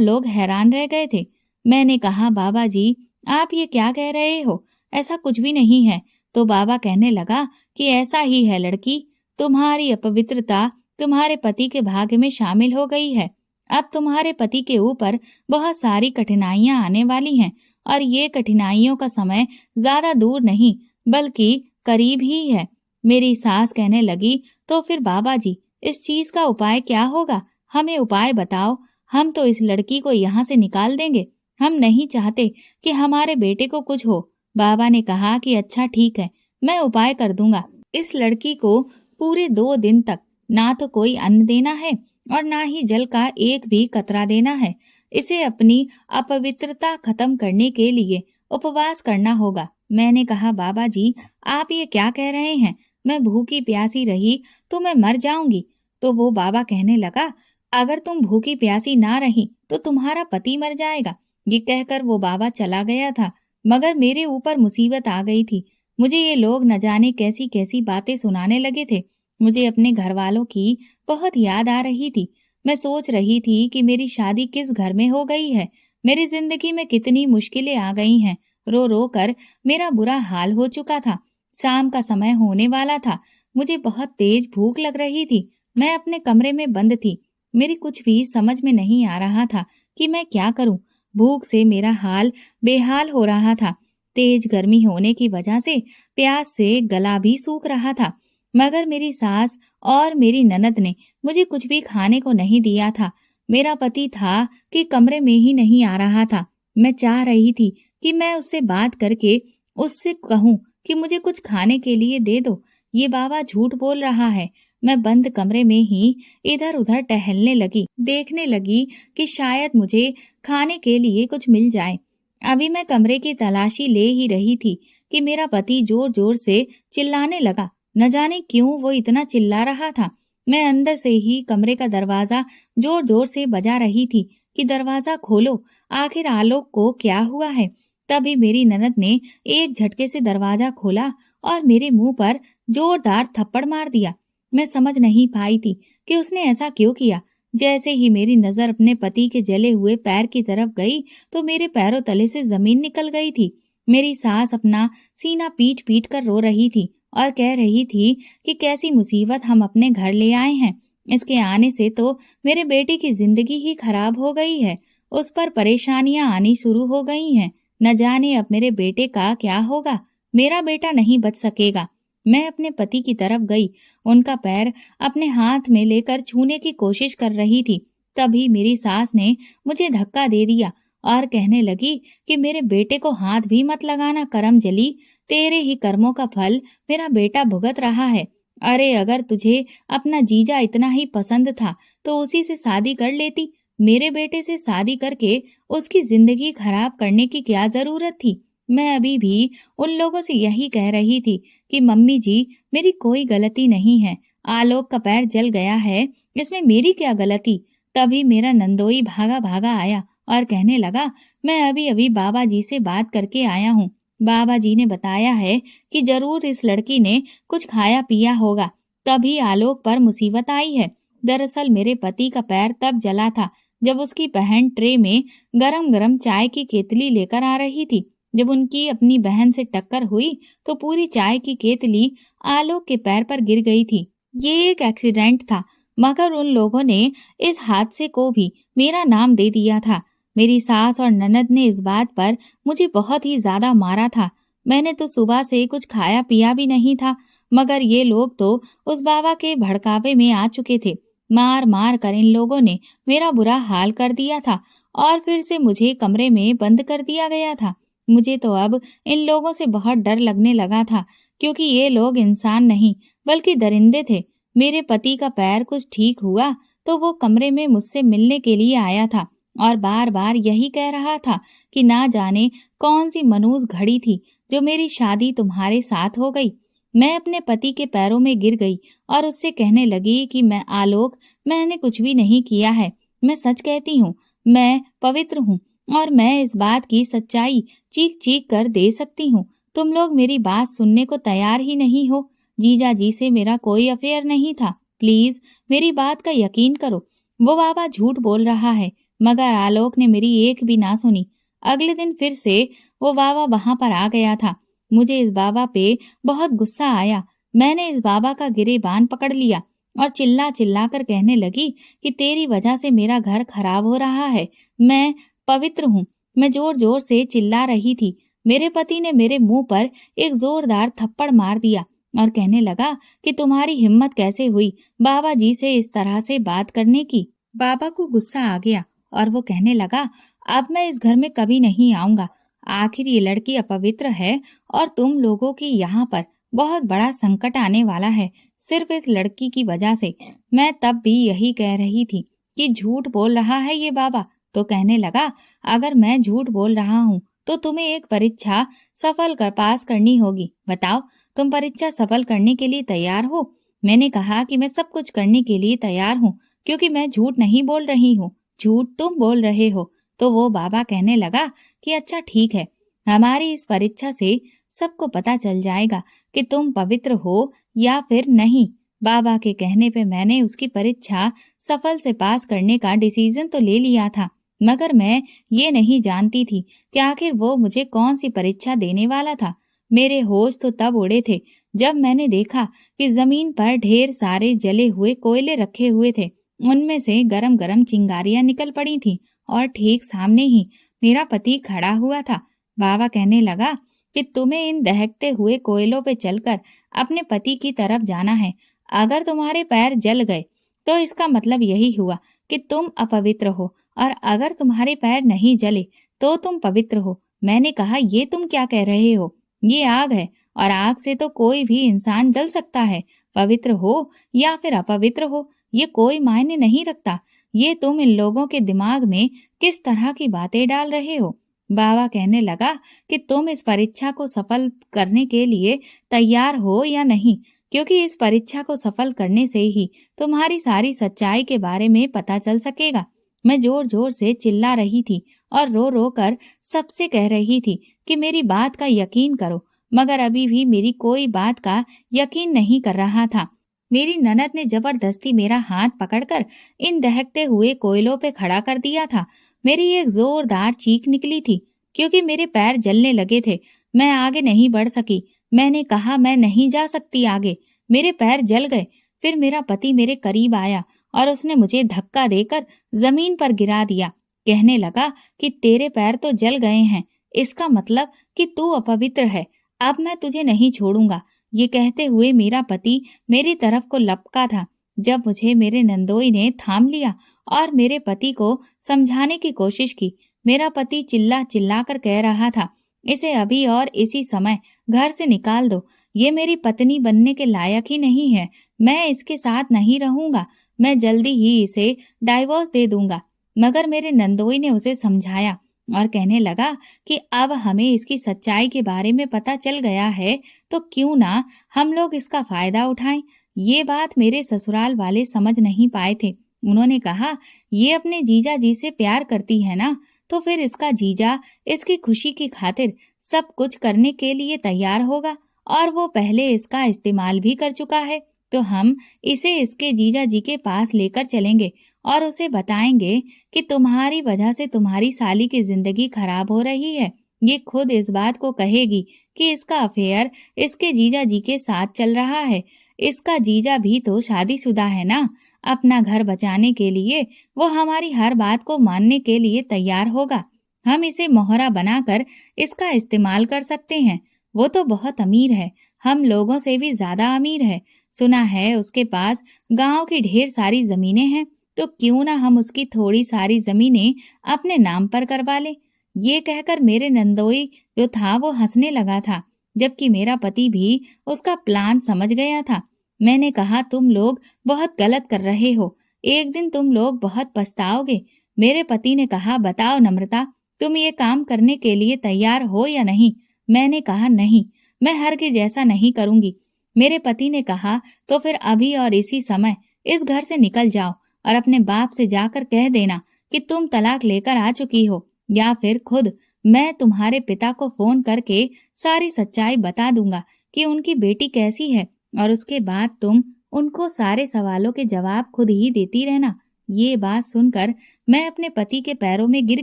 लोग हैरान रह गए थे। मैंने कहा, बाबा जी आप ये क्या कह रहे हो? ऐसा कुछ भी नहीं है। तो बाबा कहने लगा कि ऐसा ही है लड़की, तुम्हारी अपवित्रता तुम्हारे पति के भाग्य में शामिल हो गई है। अब तुम्हारे पति के ऊपर बहुत सारी कठिनाइयां आने वाली हैं और ये कठिनाइयों का समय ज्यादा दूर नहीं बल्कि करीब ही है। मेरी सास कहने लगी, तो फिर बाबा जी इस चीज का उपाय क्या होगा? हमें उपाय बताओ। हम तो इस लड़की को यहाँ से निकाल देंगे। हम नहीं चाहते कि हमारे बेटे को कुछ हो। बाबा ने कहा कि अच्छा ठीक है, मैं उपाय कर दूंगा। इस लड़की को पूरे 2 दिन तक ना तो कोई अन्न देना है और ना ही जल का एक भी कतरा देना है। इसे अपनी अपवित्रता खत्म करने के लिए उपवास करना होगा। मैंने कहा, बाबा जी आप ये क्या कह रहे हैं? मैं भूखी प्यासी रही तो मैं मर जाऊंगी। तो वो बाबा कहने लगा, अगर तुम भूखी प्यासी ना रही तो तुम्हारा पति मर जाएगा। ये कहकर वो बाबा चला गया था। मगर मेरे ऊपर मुसीबत आ गई थी। मुझे ये लोग न जाने कैसी कैसी बातें सुनाने लगे थे। मुझे अपने घर वालों की बहुत याद आ रही थी। मैं सोच रही थी कि मेरी शादी किस घर में हो गई है। मेरी जिंदगी में कितनी मुश्किलें आ गई हैं। रो रो कर मेरा बुरा हाल हो चुका था। शाम का समय होने वाला था। मुझे बहुत तेज भूख लग रही थी। मैं अपने कमरे में बंद थी। मेरी कुछ भी समझ में नहीं आ रहा था कि मैं क्या करूं। भूख से मेरा हाल बेहाल हो रहा था। तेज गर्मी होने की वजह से प्यास से गला भी सूख रहा था। मगर मेरी सास और मेरी ननद ने मुझे कुछ भी खाने को नहीं दिया था। मेरा पति था कि कमरे में ही नहीं आ रहा था। मैं चाह रही थी कि मैं उससे बात करके उससे कहूं कि मुझे कुछ खाने के लिए दे दो। ये बाबा झूठ बोल रहा है। मैं बंद कमरे में ही इधर उधर टहलने लगी, देखने लगी कि शायद मुझे खाने के लिए कुछ मिल जाए। अभी मैं कमरे की तलाशी ले ही रही थी कि मेरा पति जोर जोर से चिल्लाने लगा। न जाने क्यों वो इतना चिल्ला रहा था। मैं अंदर से ही कमरे का दरवाजा जोर जोर से बजा रही थी कि दरवाजा खोलो, आखिर आलोक को क्या हुआ है। तभी मेरी ननद ने एक झटके से दरवाजा खोला और मेरे मुंह पर जोरदार थप्पड़ मार दिया। मैं समझ नहीं पाई थी कि उसने ऐसा क्यों किया। जैसे ही मेरी नजर अपने पति के जले हुए पैर की तरफ गई तो मेरे पैरों तले से जमीन निकल गई थी। मेरी सास अपना सीना पीट पीट कर रो रही थी और कह रही थी कि कैसी मुसीबत हम अपने घर ले आए हैं। इसके आने से तो मेरे बेटे की जिंदगी ही खराब हो गई है। उस पर परेशानियां आनी शुरू हो गई हैं। न जाने अब मेरे बेटे का क्या होगा। मेरा बेटा नहीं बच सकेगा। मैं अपने पति की तरफ गई। उनका पैर अपने हाथ में लेकर छूने की कोशिश कर रही थी। तभी मेरी सास ने मुझे धक्का दे दिया और कहने लगी कि मेरे बेटे को हाथ भी मत लगाना करम जली। तेरे ही कर्मों का फल मेरा बेटा भुगत रहा है। अरे अगर तुझे अपना जीजा इतना ही पसंद था तो उसी से शादी कर लेती। मेरे बेटे से शादी करके उसकी जिंदगी खराब करने की क्या जरूरत थी। मैं अभी भी उन लोगों से यही कह रही थी कि मम्मी जी मेरी कोई गलती नहीं है। आलोक का पैर जल गया है, इसमें मेरी क्या गलती। तभी मेरा नंदोई भागा भागा आया और कहने लगा, मैं अभी अभी बाबा जी से बात करके आया हूँ। बाबा जी ने बताया है कि जरूर इस लड़की ने कुछ खाया पिया होगा, तभी आलोक पर मुसीबत आई है। दरअसल मेरे पति का पैर तब जला था जब उसकी बहन ट्रे में गरम गरम चाय की केतली लेकर आ रही थी। जब उनकी अपनी बहन से टक्कर हुई तो पूरी चाय की केतली आलोक के पैर पर गिर गई थी। ये एक एक्सीडेंट था, मगर उन लोगों ने इस हादसे को भी मेरा नाम दे दिया था। मेरी सास और ननद ने इस बात पर मुझे बहुत ही ज्यादा मारा था। मैंने तो सुबह से कुछ खाया पिया भी नहीं था, मगर ये लोग तो उस बाबा के भड़कावे में आ चुके थे। मार मार कर इन लोगों ने मेरा बुरा हाल कर दिया था और फिर से मुझे कमरे में बंद कर दिया गया था। मुझे तो अब इन लोगों से बहुत डर लगने लगा था, क्योंकि ये लोग इंसान नहीं बल्कि दरिंदे थे। मेरे पति का पैर कुछ ठीक हुआ तो वो कमरे में मुझसे मिलने के लिए आया था और बार बार यही कह रहा था कि ना जाने कौन सी मनूस घड़ी थी जो मेरी शादी तुम्हारे साथ हो गई। मैं अपने पति के पैरों में गिर गई और उससे कहने लगी कि मैं आलोक, मैंने कुछ भी नहीं किया है। मैं सच कहती हूँ, मैं पवित्र हूँ और मैं इस बात की सच्चाई चीख चीख कर दे सकती हूँ। तुम लोग मेरी बात सुनने को तैयार ही नहीं हो। जीजा जी से मेरा कोई अफेयर नहीं था। प्लीज मेरी बात का यकीन करो। वो बाबा झूठ बोल रहा है। मगर आलोक ने मेरी एक भी ना सुनी। अगले दिन फिर से वो बाबा वहां पर आ गया था। मुझे इस बाबा पे बहुत गुस्सा आया। मैंने इस बाबा का गिरेबान पकड़ लिया और चिल्ला चिल्ला कर कहने लगी कि तेरी वजह से मेरा घर खराब हो रहा है। मैं पवित्र हूँ। मैं जोर जोर से चिल्ला रही थी। मेरे पति ने मेरे मुंह पर एक जोरदार थप्पड़ मार दिया और कहने लगा कि तुम्हारी हिम्मत कैसे हुई बाबा जी से इस तरह से बात करने की। बाबा को गुस्सा आ गया और वो कहने लगा, अब मैं इस घर में कभी नहीं आऊंगा। आखिर ये लड़की अपवित्र है और तुम लोगों की यहाँ पर बहुत बड़ा संकट आने वाला है सिर्फ इस लड़की की वजह से। मैं तब भी यही कह रही थी कि झूठ बोल रहा है ये बाबा। तो कहने लगा, अगर मैं झूठ बोल रहा हूँ तो तुम्हें एक परीक्षा सफल कर पास करनी होगी। बताओ, तुम परीक्षा सफल करने के लिए तैयार हो? मैंने कहा कि मैं सब कुछ करने के लिए तैयार हूँ, क्योंकि मैं झूठ नहीं बोल रही हूँ, झूठ तुम बोल रहे हो। तो वो बाबा कहने लगा कि अच्छा ठीक है, हमारी इस परीक्षा से सबको पता चल जाएगा कि तुम पवित्र हो या फिर नहीं। बाबा के कहने पे मैंने उसकी परीक्षा सफल से पास करने का डिसीजन तो ले लिया था, मगर मैं ये नहीं जानती थी कि आखिर वो मुझे कौन सी परीक्षा देने वाला था। मेरे होश तो तब उड़े थे जब मैंने देखा कि जमीन पर ढेर सारे जले हुए कोयले रखे हुए थे। उनमें से गरम गरम चिंगारियां निकल पड़ी थी और ठीक सामने ही मेरा पति खड़ा हुआ था। बाबा कहने लगा कि तुम्हें इन दहकते हुए कोयलों पे चलकर अपने पति की तरफ जाना है। अगर तुम्हारे पैर जल गए तो इसका मतलब यही हुआ कि तुम अपवित्र हो, और अगर तुम्हारे पैर नहीं जले तो तुम पवित्र हो। मैंने कहा, ये तुम क्या कह रहे हो? ये आग है और आग से तो कोई भी इंसान जल सकता है। पवित्र हो या फिर अपवित्र हो, ये कोई मायने नहीं रखता। ये तुम इन लोगों के दिमाग में किस तरह की बातें डाल रहे हो? बाबा कहने लगा कि तुम इस परीक्षा को सफल करने के लिए तैयार हो या नहीं, क्योंकि इस परीक्षा को सफल करने से ही तुम्हारी सारी सच्चाई के बारे में पता चल सकेगा। मैं जोर जोर से चिल्ला रही थी और रो रो कर सबसे कह रही थी कि मेरी बात का यकीन करो, मगर अभी भी मेरी कोई बात का यकीन नहीं कर रहा था। मेरी ननद ने जबरदस्ती मेरा हाथ पकड़कर इन दहकते हुए कोयलों पे खड़ा कर दिया था। मेरी एक जोरदार चीख निकली थी, क्योंकि मेरे पैर जलने लगे थे। मैं आगे नहीं बढ़ सकी। मैंने कहा, मैं नहीं जा सकती आगे। मेरे पैर जल गए। फिर मेरा पति मेरे करीब आया और उसने मुझे धक्का देकर जमीन पर गिरा दिया। कहने लगा कि तेरे पैर तो जल गए हैं, इसका मतलब कि तू अपवित्र है। अब मैं तुझे नहीं छोड़ूंगा। ये कहते हुए मेरा पति मेरी तरफ को लपका था, जब मुझे मेरे नंदोई ने थाम लिया और मेरे पति को समझाने की कोशिश की। मेरा पति चिल्ला चिल्ला कर कह रहा था, इसे अभी और इसी समय घर से निकाल दो। ये मेरी पत्नी बनने के लायक ही नहीं है। मैं इसके साथ नहीं रहूंगा। मैं जल्दी ही इसे डाइवोर्स दे दूंगा। मगर मेरे नंदोई ने उसे समझाया और कहने लगा कि अब हमें इसकी सच्चाई के बारे में पता चल गया है, तो क्यों ना हम लोग इसका फायदा उठाएं। ये बात मेरे ससुराल वाले समझ नहीं पाए थे। उन्होंने कहा, ये अपने जीजा जी से प्यार करती है ना, तो फिर इसका जीजा इसकी खुशी की खातिर सब कुछ करने के लिए तैयार होगा, और वो पहले इसका इस्तेमाल भी कर चुका है। तो हम इसे इसके जीजा जी के पास लेकर चलेंगे और उसे बताएंगे कि तुम्हारी वजह से तुम्हारी साली की जिंदगी खराब हो रही है। ये खुद इस बात को कहेगी कि इसका अफेयर इसके जीजा जी के साथ चल रहा है। इसका जीजा भी तो शादीशुदा है ना। अपना घर बचाने के लिए वो हमारी हर बात को मानने के लिए तैयार होगा। हम इसे मोहरा बनाकर इसका इस्तेमाल कर सकते हैं। वो तो बहुत अमीर है, हम लोगों से भी ज्यादा अमीर है। सुना है उसके पास गांव की ढेर सारी जमीनें हैं, तो क्यों ना हम उसकी थोड़ी सारी जमीनें अपने नाम पर करवा लें। ये कहकर मेरे नंदोई जो था वो हंसने लगा था, जबकि मेरा पति भी उसका प्लान समझ गया था। मैंने कहा, तुम लोग बहुत गलत कर रहे हो, एक दिन तुम लोग बहुत पछताओगे। मेरे पति ने कहा, बताओ नम्रता, तुम ये काम करने के लिए तैयार हो या नहीं। मैंने कहा, नहीं, मैं हरगिज ऐसा नहीं करूंगी। मेरे पति ने कहा, तो फिर अभी और इसी समय इस घर से निकल जाओ और अपने बाप से जाकर कह देना कि तुम तलाक लेकर आ चुकी हो, या फिर खुद मैं तुम्हारे पिता को फोन करके सारी सच्चाई बता दूंगा कि उनकी बेटी कैसी है, और उसके बाद तुम उनको सारे सवालों के जवाब खुद ही देती रहना। ये बात सुनकर मैं अपने पति के पैरों में गिर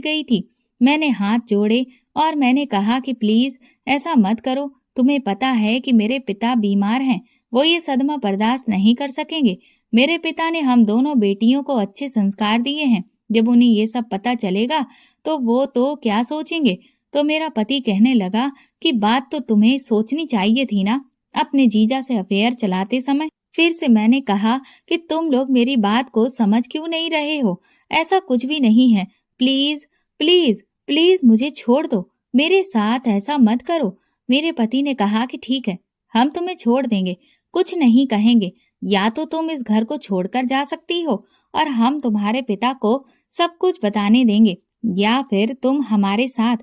गई थी। मैंने हाथ जोड़े और मैंने कहा कि प्लीज ऐसा मत करो। तुम्हें पता है कि मेरे पिता बीमार हैं, वो ये सदमा बर्दाश्त नहीं कर सकेंगे। मेरे पिता ने हम दोनों बेटियों को अच्छे संस्कार दिए हैं। जब उन्हें ये सब पता चलेगा तो वो तो क्या सोचेंगे। तो मेरा पति कहने लगा कि बात तो तुम्हें सोचनी चाहिए थी ना अपने जीजा से अफेयर चलाते समय। फिर से मैंने कहा कि तुम लोग मेरी बात को समझ क्यों नहीं रहे हो। ऐसा कुछ भी नहीं है। प्लीज प्लीज प्लीज मुझे छोड़ दो, मेरे साथ ऐसा मत करो। मेरे पति ने कहा कि ठीक है, हम तुम्हें छोड़ देंगे, कुछ नहीं कहेंगे। या तो तुम इस घर को छोड़कर जा सकती हो और हम तुम्हारे पिता को सब कुछ बताने देंगे, या फिर तुम हमारे साथ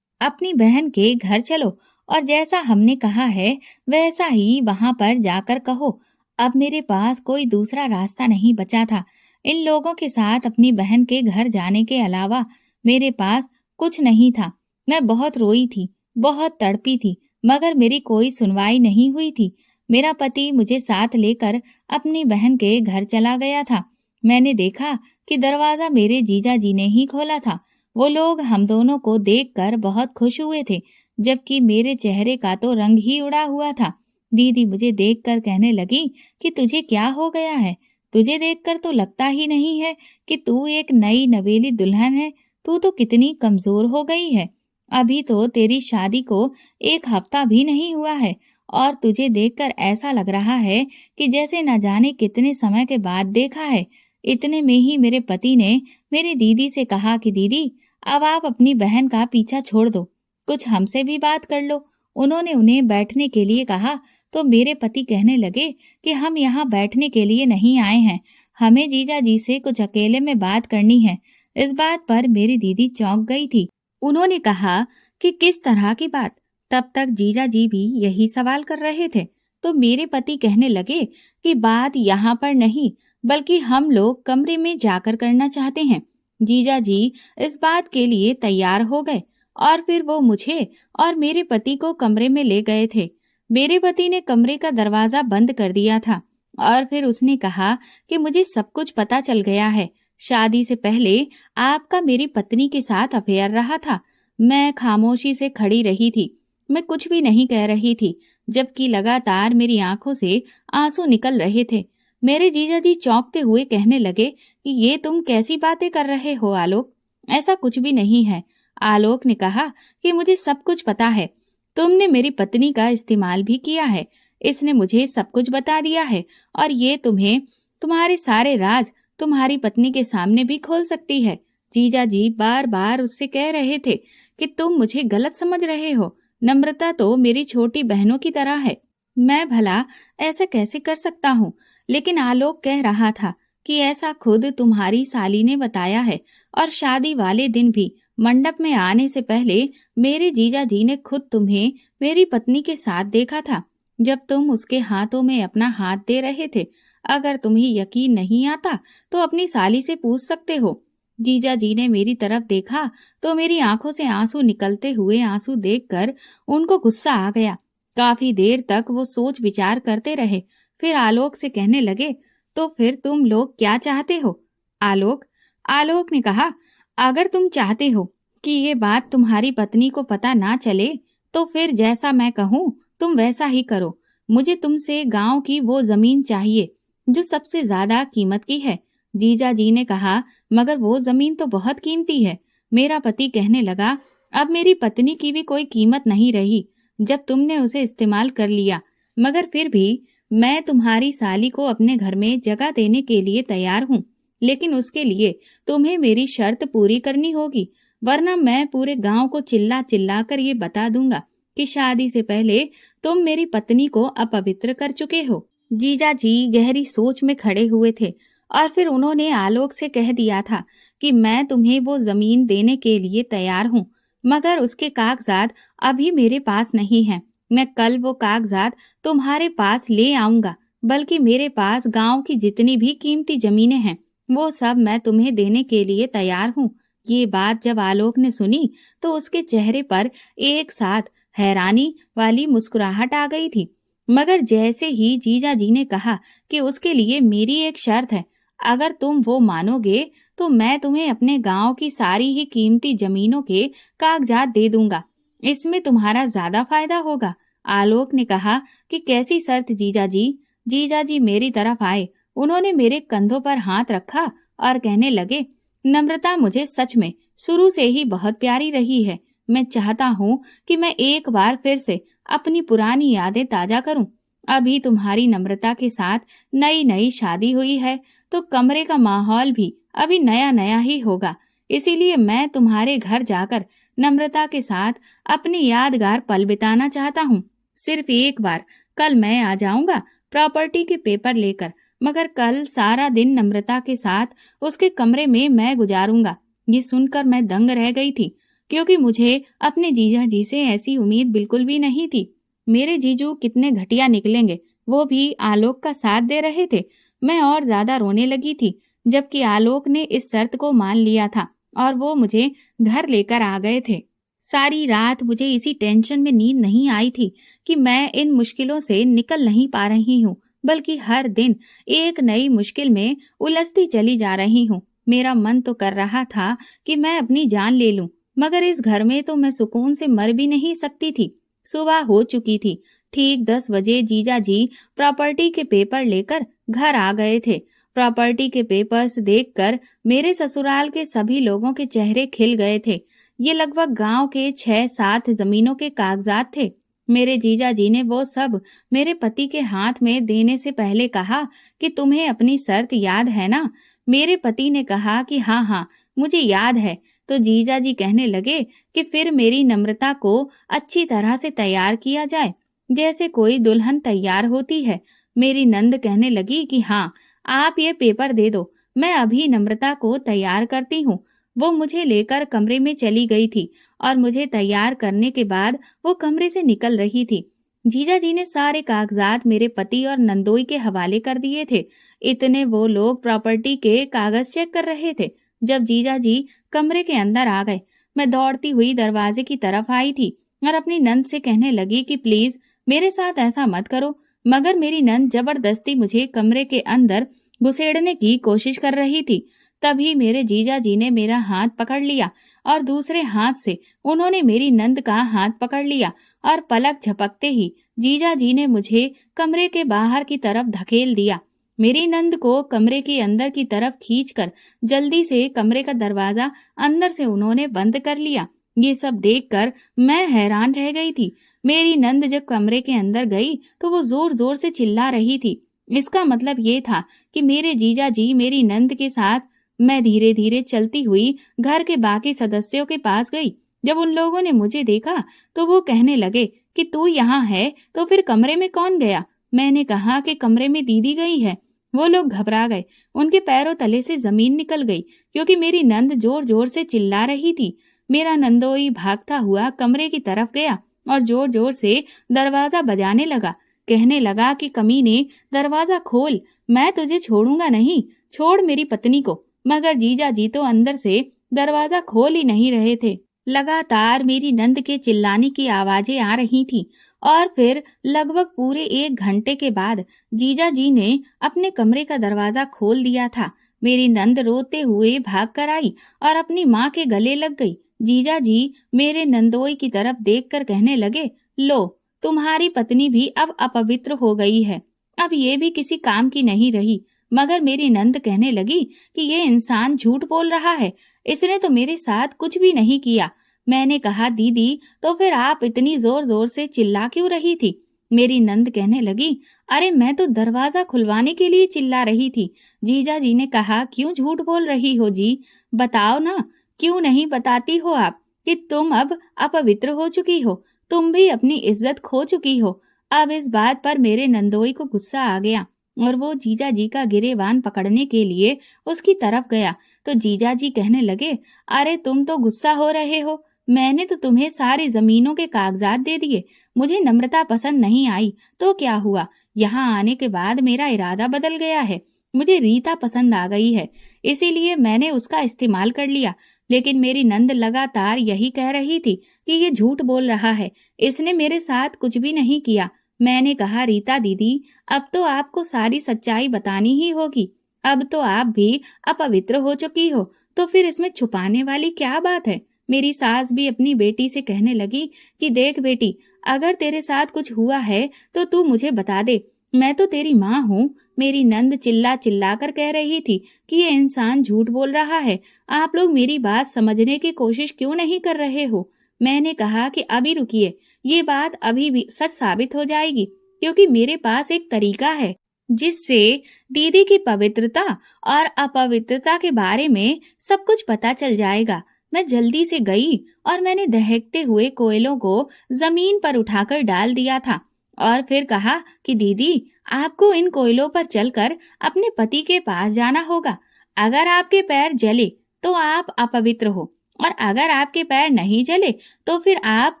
अपनी बहन के घर चलो और जैसा हमने कहा है वैसा ही वहां पर जाकर कहो। अब मेरे पास कोई दूसरा रास्ता नहीं बचा था। इन लोगों के साथ अपनी बहन के घर जाने के अलावा मेरे पास कुछ नहीं था। मैं बहुत रोई थी, बहुत तड़पी थी, मगर मेरी कोई सुनवाई नहीं हुई थी। मेरा पति मुझे साथ लेकर अपनी बहन के घर चला गया था। मैंने देखा कि दरवाजा मेरे जीजा जी ने ही खोला था। वो लोग हम दोनों को देखकर बहुत खुश हुए थे, जबकि मेरे चेहरे का तो रंग ही उड़ा हुआ था। दीदी मुझे देखकर कहने लगी कि तुझे क्या हो गया है, तुझे देखकर तो लगता ही नहीं है कि तू एक नई नवेली दुल्हन है। तू तो कितनी कमजोर हो गई है। अभी तो तेरी शादी को एक हफ्ता भी नहीं हुआ है और तुझे देखकर ऐसा लग रहा है कि जैसे न जाने कितने समय के बाद देखा है। इतने में ही मेरे पति ने मेरी दीदी से कहा कि दीदी, अब आप अपनी बहन का पीछा छोड़ दो, कुछ हमसे भी बात कर लो। उन्होंने उन्हें बैठने के लिए कहा तो मेरे पति कहने लगे कि हम यहाँ बैठने के लिए नहीं आए हैं, हमें जीजा जी से कुछ अकेले में बात करनी है। इस बात पर मेरी दीदी चौंक गई थी। उन्होंने कहा कि किस तरह की बात। तब तक जीजा जी भी यही सवाल कर रहे थे। तो मेरे पति कहने लगे कि बात यहाँ पर नहीं, बल्कि हम लोग कमरे में जाकर करना चाहते हैं। जीजा जी इस बात के लिए तैयार हो गए और फिर वो मुझे और मेरे पति को कमरे में ले गए थे। मेरे पति ने कमरे का दरवाजा बंद कर दिया था और फिर उसने कहा कि मुझे सब कुछ पता चल गया है। शादी से पहले आपका मेरी पत्नी के साथ अफेयर रहा था। मैं खामोशी से खड़ी रही थी, मैं कुछ भी नहीं कह रही थी, जबकि लगातार मेरी आंखों से आंसू निकल रहे थे। मेरे जीजा जी चौंकते हुए कहने लगे कि ये तुम कैसी बातें कर रहे हो आलोक, ऐसा कुछ भी नहीं है। आलोक ने कहा कि मुझे सब कुछ पता है, तुमने मेरी पत्नी का इस्तेमाल भी किया है, इसने मुझे सब कुछ बता दिया है और ये तुम्हें तुम्हारे सारे राज तुम्हारी पत्नी के सामने भी खोल सकती है। जीजा जी बार बार उससे कह रहे थे कि तुम मुझे गलत समझ रहे हो, नम्रता तो मेरी छोटी बहनों की तरह है, मैं भला ऐसा कैसे कर सकता हूँ। लेकिन आलोक कह रहा था कि ऐसा खुद तुम्हारी साली ने बताया है और शादी वाले दिन भी मंडप में आने से पहले मेरे जीजा जी ने खुद तुम्हें मेरी पत्नी के साथ देखा था, जब तुम उसके हाथों में अपना हाथ दे रहे थे। अगर तुम्हें यकीन नहीं आता तो अपनी साली से पूछ सकते हो। जीजा जी ने मेरी तरफ देखा तो मेरी आंखों से आंसू निकलते हुए आंसू देखकर उनको गुस्सा आ गया। काफी देर तक वो सोच विचार करते रहे, फिर आलोक से कहने लगे, तो फिर तुम लोग क्या चाहते हो आलोक? आलोक ने कहा, अगर तुम चाहते हो कि ये बात तुम्हारी पत्नी को पता ना चले तो फिर जैसा मैं कहूँ तुम वैसा ही करो। मुझे तुमसे गांव की वो जमीन चाहिए जो सबसे ज्यादा कीमत की है। जीजा जी ने कहा, मगर वो जमीन तो बहुत कीमती है। मेरा पति कहने लगा, अब मेरी पत्नी की भी कोई कीमत नहीं रही जब तुमने उसे इस्तेमाल कर लिया, मगर फिर भी मैं तुम्हारी साली को अपने घर में जगह देने के लिए तैयार हूँ, लेकिन उसके लिए तुम्हें मेरी शर्त पूरी करनी होगी, वरना मैं पूरे गांव को चिल्ला चिल्ला कर ये बता दूंगा कि शादी से पहले तुम मेरी पत्नी को अपवित्र कर चुके हो। जीजा जी गहरी सोच में खड़े हुए थे और फिर उन्होंने आलोक से कह दिया था कि मैं तुम्हें वो जमीन देने के लिए तैयार हूँ, मगर उसके कागजात अभी मेरे पास नहीं हैं। मैं कल वो कागजात तुम्हारे पास ले आऊंगा, बल्कि मेरे पास गांव की जितनी भी कीमती जमीनें हैं वो सब मैं तुम्हें देने के लिए तैयार हूँ। ये बात जब आलोक ने सुनी तो उसके चेहरे पर एक साथ हैरानी वाली मुस्कुराहट आ गई थी। मगर जैसे ही जीजा जी ने कहा कि उसके लिए मेरी एक शर्त है, अगर तुम वो मानोगे तो मैं तुम्हें अपने गांव की सारी ही कीमती जमीनों के कागजात दे दूंगा, इसमें तुम्हारा ज्यादा फायदा होगा। आलोक ने कहा कि कैसी शर्त जीजा जी? जीजा जी मेरी तरफ आए, उन्होंने मेरे कंधों पर हाथ रखा और कहने लगे, नम्रता मुझे सच में शुरू से ही बहुत प्यारी रही है। मैं चाहता हूँ कि मैं एक बार फिर से अपनी पुरानी यादें ताजा करूं। अभी तुम्हारी नम्रता के साथ नई नई शादी हुई है, तो कमरे का माहौल भी अभी नया नया ही होगा। इसीलिए मैं तुम्हारे घर जाकर नम्रता के साथ अपनी यादगार पल बिताना चाहता हूँ। सिर्फ एक बार कल मैं आ जाऊंगा प्रॉपर्टी के पेपर लेकर, मगर कल सारा दिन नम्रता के साथ उसके कमरे में मैं गुजारूंगा। ये सुनकर मैं दंग रह गई थी, क्योंकि मुझे अपने जीजा जी से ऐसी उम्मीद बिल्कुल भी नहीं थी। मेरे जीजू कितने घटिया निकलेंगे, वो भी आलोक का साथ दे रहे थे। मैं और ज्यादा रोने लगी थी, जबकि आलोक ने इस शर्त को मान लिया था और वो मुझे घर लेकर आ गए थे। सारी रात मुझे इसी टेंशन में नींद नहीं आई थी कि मैं इन मुश्किलों से निकल नहीं पा रही हूँ, बल्कि हर दिन एक नई मुश्किल में उलझती चली जा रही हूँ। मेरा मन तो कर रहा था कि मैं अपनी जान ले लूं, मगर इस घर में तो मैं सुकून से मर भी नहीं सकती थी। सुबह हो चुकी थी। ठीक 10 बजे जीजा जी प्रॉपर्टी के पेपर लेकर घर आ गए थे। प्रॉपर्टी के पेपर्स देखकर मेरे ससुराल के सभी लोगों के चेहरे खिल गए थे। ये लगभग गांव के 6-7 जमीनों के कागजात थे। मेरे जीजा जी ने वो सब मेरे पति के हाथ में देने से पहले कहा कि तुम्हें अपनी शर्त याद है ना? मेरे पति ने कहा कि हाँ हाँ मुझे याद है। तो जीजा जी कहने लगे कि फिर मेरी नम्रता को अच्छी तरह से तैयार किया जाए, जैसे कोई दुल्हन तैयार होती है। मेरी नंद कहने लगी कि हाँ, आप ये पेपर दे दो, मैं अभी नम्रता को तैयार करती हूँ। वो मुझे लेकर कमरे में चली गई थी और मुझे तैयार करने के बाद वो कमरे से निकल रही थी। जीजा जी ने सारे कागजात मेरे पति और नंदोई के हवाले कर दिए थे। इतने वो लोग प्रॉपर्टी के कागज चेक कर रहे थे। जब जीजा जी कमरे के अंदर आ गए, मैं दौड़ती हुई दरवाजे की तरफ आई थी और अपनी नंद से कहने लगी कि प्लीज मेरे साथ ऐसा मत करो। मगर मेरी नंद जबरदस्ती मुझे कमरे के अंदर घुसेड़ने की कोशिश कर रही थी। तभी मेरे जीजा जी ने मेरा हाथ पकड़ लिया और दूसरे हाथ से उन्होंने मेरी नंद का हाथ पकड़ लिया और पलक झपकते ही जीजा जी ने मुझे कमरे के बाहर की तरफ धकेल दिया। मेरी नंद को कमरे के अंदर की तरफ खींचकर जल्दी से कमरे का दरवाजा अंदर से उन्होंने बंद कर लिया। ये सब देखकर मैं हैरान रह गई थी। मेरी नंद जब कमरे के अंदर गई तो वो जोर जोर से चिल्ला रही थी। इसका मतलब ये था कि मेरे जीजा जी मेरी नंद के साथ। मैं धीरे धीरे चलती हुई घर के बाकी सदस्यों के पास गई। जब उन लोगों ने मुझे देखा तो वो कहने लगे कि तू यहाँ है तो फिर कमरे में कौन गया? मैंने कहा कि कमरे में दीदी गई है। वो लोग घबरा गए, उनके पैरों तले से जमीन निकल गई, क्योंकि मेरी नंद जोर जोर से चिल्ला रही थी। मेरा नंदोई भागता हुआ कमरे की तरफ गया और जोर जोर से दरवाजा बजाने लगा। कहने लगा कि कमीने, दरवाजा खोल, मैं तुझे छोड़ूंगा नहीं, छोड़ मेरी पत्नी को। मगर जीजा जी तो अंदर से दरवाजा खोल ही नहीं रहे थे। लगातार मेरी नंद के चिल्लाने की आवाजें आ रही थी और फिर लगभग पूरे 1 घंटे के बाद जीजा जी ने अपने कमरे का दरवाजा खोल दिया था। मेरी नंद रोते हुए भाग कर आई और अपनी माँ के गले लग गई। जीजा जी मेरे नंदोई की तरफ देखकर कहने लगे, लो, तुम्हारी पत्नी भी अब अपवित्र हो गई है, अब ये भी किसी काम की नहीं रही। मगर मेरी नंद कहने लगी कि ये इंसान झूठ बोल रहा है, इसने तो मेरे साथ कुछ भी नहीं किया। मैंने कहा, दीदी तो फिर आप इतनी जोर जोर से चिल्ला क्यों रही थी? मेरी नंद कहने लगी, अरे मैं तो दरवाजा खुलवाने के लिए चिल्ला रही थी। जीजा जी ने कहा, क्यों झूठ बोल रही हो जी? बताओ ना, क्यों नहीं बताती हो आप कि तुम अब अपवित्र हो चुकी हो? तुम भी अपनी इज्जत खो चुकी हो। अब इस बात पर मेरे नंदोई को गुस्सा आ गया और वो जीजा जी का गिरेबान पकड़ने के लिए उसकी तरफ गया। तो जीजा जी कहने लगे, अरे तुम तो गुस्सा हो रहे हो, मैंने तो तुम्हें सारी जमीनों के कागजात दे दिए। मुझे नम्रता पसंद नहीं आई तो क्या हुआ? यहाँ आने के बाद मेरा इरादा बदल गया है। मुझे रीता पसंद आ गई है, इसीलिए मैंने उसका इस्तेमाल कर लिया। लेकिन मेरी नंद लगातार यही कह रही थी कि ये झूठ बोल रहा है, इसने मेरे साथ कुछ भी नहीं किया। मैंने कहा, रीता दीदी, अब तो आपको सारी सच्चाई बतानी ही होगी। अब तो आप भी अपवित्र हो चुकी हो, तो फिर इसमें छुपाने वाली क्या बात है? मेरी सास भी अपनी बेटी से कहने लगी कि देख बेटी, अगर तेरे साथ कुछ हुआ है तो तू मुझे बता दे, मैं तो तेरी माँ हूँ। मेरी नंद चिल्ला चिल्ला कर कह रही थी कि ये इंसान झूठ बोल रहा है। आप लोग मेरी बात समझने की कोशिश क्यों नहीं कर रहे हो? मैंने कहा कि अभी रुकिए, ये बात अभी भी सच साबित हो जाएगी, क्योंकि मेरे पास एक तरीका है जिससे दीदी की पवित्रता और अपवित्रता के बारे में सब कुछ पता चल जाएगा। मैं जल्दी से गई और मैंने दहकते हुए कोयलों को जमीन पर उठाकर डाल दिया था और फिर कहा कि दीदी, आपको इन कोयलों पर चलकर अपने पति के पास जाना होगा। अगर आपके पैर जले तो आप अपवित्र हो, और अगर आपके पैर नहीं जले तो फिर आप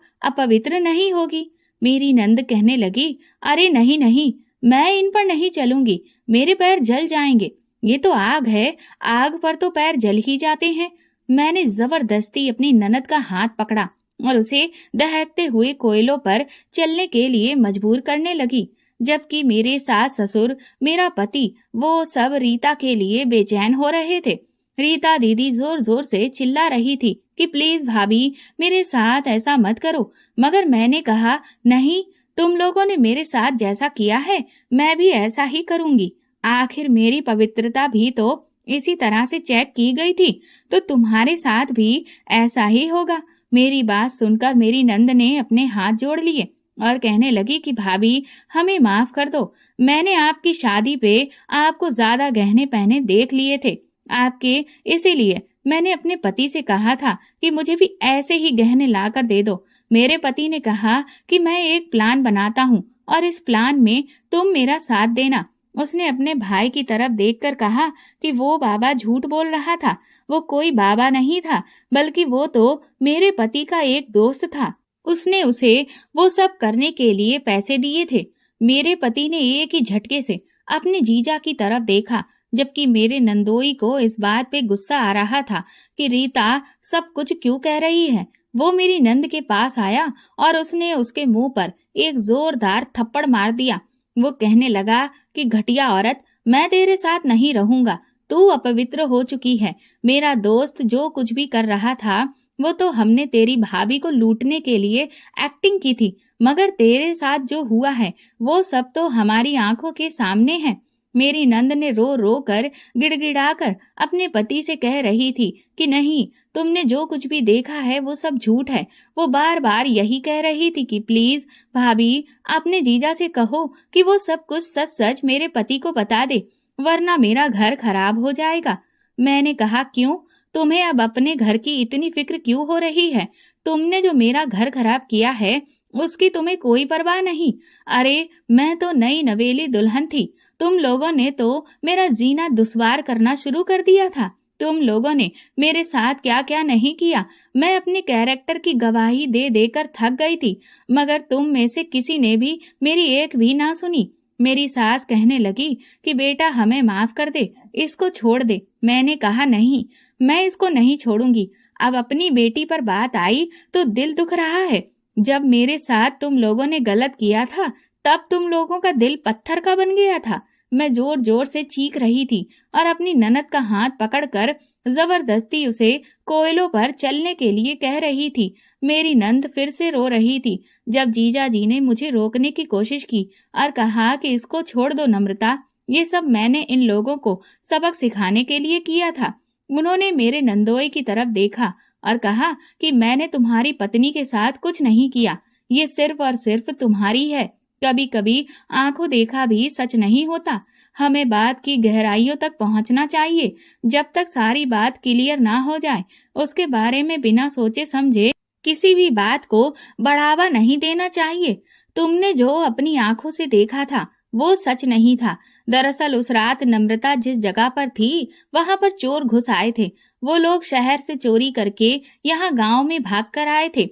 अपवित्र नहीं होगी। मेरी नंद कहने लगी, अरे नहीं नहीं, मैं इन पर नहीं चलूंगी, मेरे पैर जल जाएंगे। ये तो आग है, आग पर तो पैर जल ही जाते हैं। मैंने जबरदस्ती अपनी ननद का हाथ पकड़ा और उसे दहकते हुए कोयलों पर चलने के लिए मजबूर करने लगी, जबकि मेरे सास ससुर, मेरा पति, वो सब रीता के लिए बेचैन हो रहे थे। रीता दीदी जोर जोर से चिल्ला रही थी कि प्लीज भाभी, मेरे साथ ऐसा मत करो। मगर मैंने कहा, नहीं, तुम लोगों ने मेरे साथ जैसा किया है मैं भी ऐसा ही करूंगी। आखिर मेरी पवित्रता भी तो इसी तरह से चेक की गई थी, तो तुम्हारे साथ भी ऐसा ही होगा। मेरी बात सुनकर मेरी नंद ने अपने हाथ जोड़ लिए और कहने लगी कि भाभी, हमें माफ कर दो। मैंने आपकी शादी पे आपको ज्यादा गहने पहने देख लिए थे आपके, इसीलिए मैंने अपने पति से कहा था कि मुझे भी ऐसे ही गहने ला कर दे दो। मेरे पति ने कहा कि मैं एक प्लान बनाता हूँ और इस प्लान में तुम मेरा साथ देना। उसने अपने भाई की तरफ देखकर कहा कि वो बाबा झूठ बोल रहा था। वो कोई बाबा नहीं था, बल्कि वो तो मेरे पति का एक दोस्त था। उसने उसे वो सब करने के लिए पैसे दिए थे। मेरे पति ने एक ही झटके से अपने जीजा की तरफ देखा, जबकि मेरे नंदोई को इस बात पे गुस्सा आ रहा था कि रीता सब कुछ क्यों कह रही है। वो मेरी नंद के पास आया और उसने उसके मुंह पर एक जोरदार थप्पड़ मार दिया। वो कहने लगा कि घटिया औरत, मैं तेरे साथ नहीं रहूंगा, तू अपवित्र हो चुकी है। मेरा दोस्त जो कुछ भी कर रहा था वो तो हमने तेरी भाभी को लूटने के लिए एक्टिंग की थी, मगर तेरे साथ जो हुआ है वो सब तो हमारी आंखों के सामने है। मेरी नंद ने रो रो कर, गिड़गिड़ाकर अपने पति से कह रही थी कि नहीं, तुमने जो कुछ भी देखा है वो सब झूठ है। वो बार बार यही कह रही थी कि प्लीज भाभी, अपने जीजा से कहो कि वो सब कुछ सच सच मेरे पति को बता दे, वरना मेरा घर खराब हो जाएगा। मैंने कहा, क्यों, तुम्हें अब अपने घर की इतनी फिक्र क्यों हो रही है? तुमने जो मेरा घर खराब किया है उसकी तुम्हें कोई परवाह नहीं। अरे मैं तो नई नवेली दुल्हन थी, तुम लोगों ने तो मेरा जीना दुश्वार करना शुरू कर दिया था। तुम लोगों ने मेरे साथ क्या क्या नहीं किया, मैं अपने कैरेक्टर की गवाही दे देकर थक गई थी, मगर तुम में से किसी ने भी मेरी एक भी ना सुनी। मेरी सास कहने लगी कि बेटा हमें माफ कर दे, इसको छोड़ दे। मैंने कहा, नहीं, मैं इसको नहीं छोड़ूंगी। अब अपनी बेटी पर बात आई तो दिल दुख रहा है। जब मेरे साथ तुम लोगों ने गलत किया था तब तुम लोगों का दिल पत्थर का बन गया था। मैं जोर जोर से चीख रही थी और अपनी ननद का हाथ पकड़कर जबरदस्ती उसे कोयलों पर चलने के लिए कह रही थी। मेरी नंद फिर से रो रही थी जब जीजा जी ने मुझे रोकने की कोशिश की और कहा कि इसको छोड़ दो नम्रता, ये सब मैंने इन लोगों को सबक सिखाने के लिए किया था। उन्होंने मेरे नंदोई की तरफ देखा और कहा कि मैंने तुम्हारी पत्नी के साथ कुछ नहीं किया, ये सिर्फ और सिर्फ तुम्हारी है। कभी कभी आंखों देखा भी सच नहीं होता। हमें बात की गहराइयों तक पहुंचना चाहिए। जब तक सारी बात क्लियर ना हो जाए, उसके बारे में बिना सोचे समझे किसी भी बात को बढ़ावा नहीं देना चाहिए। तुमने जो अपनी आंखों से देखा था वो सच नहीं था। दरअसल उस रात नम्रता जिस जगह पर थी वहां पर चोर घुस आए थे। वो लोग शहर से चोरी करके यहाँ गांव में भाग कर आए थे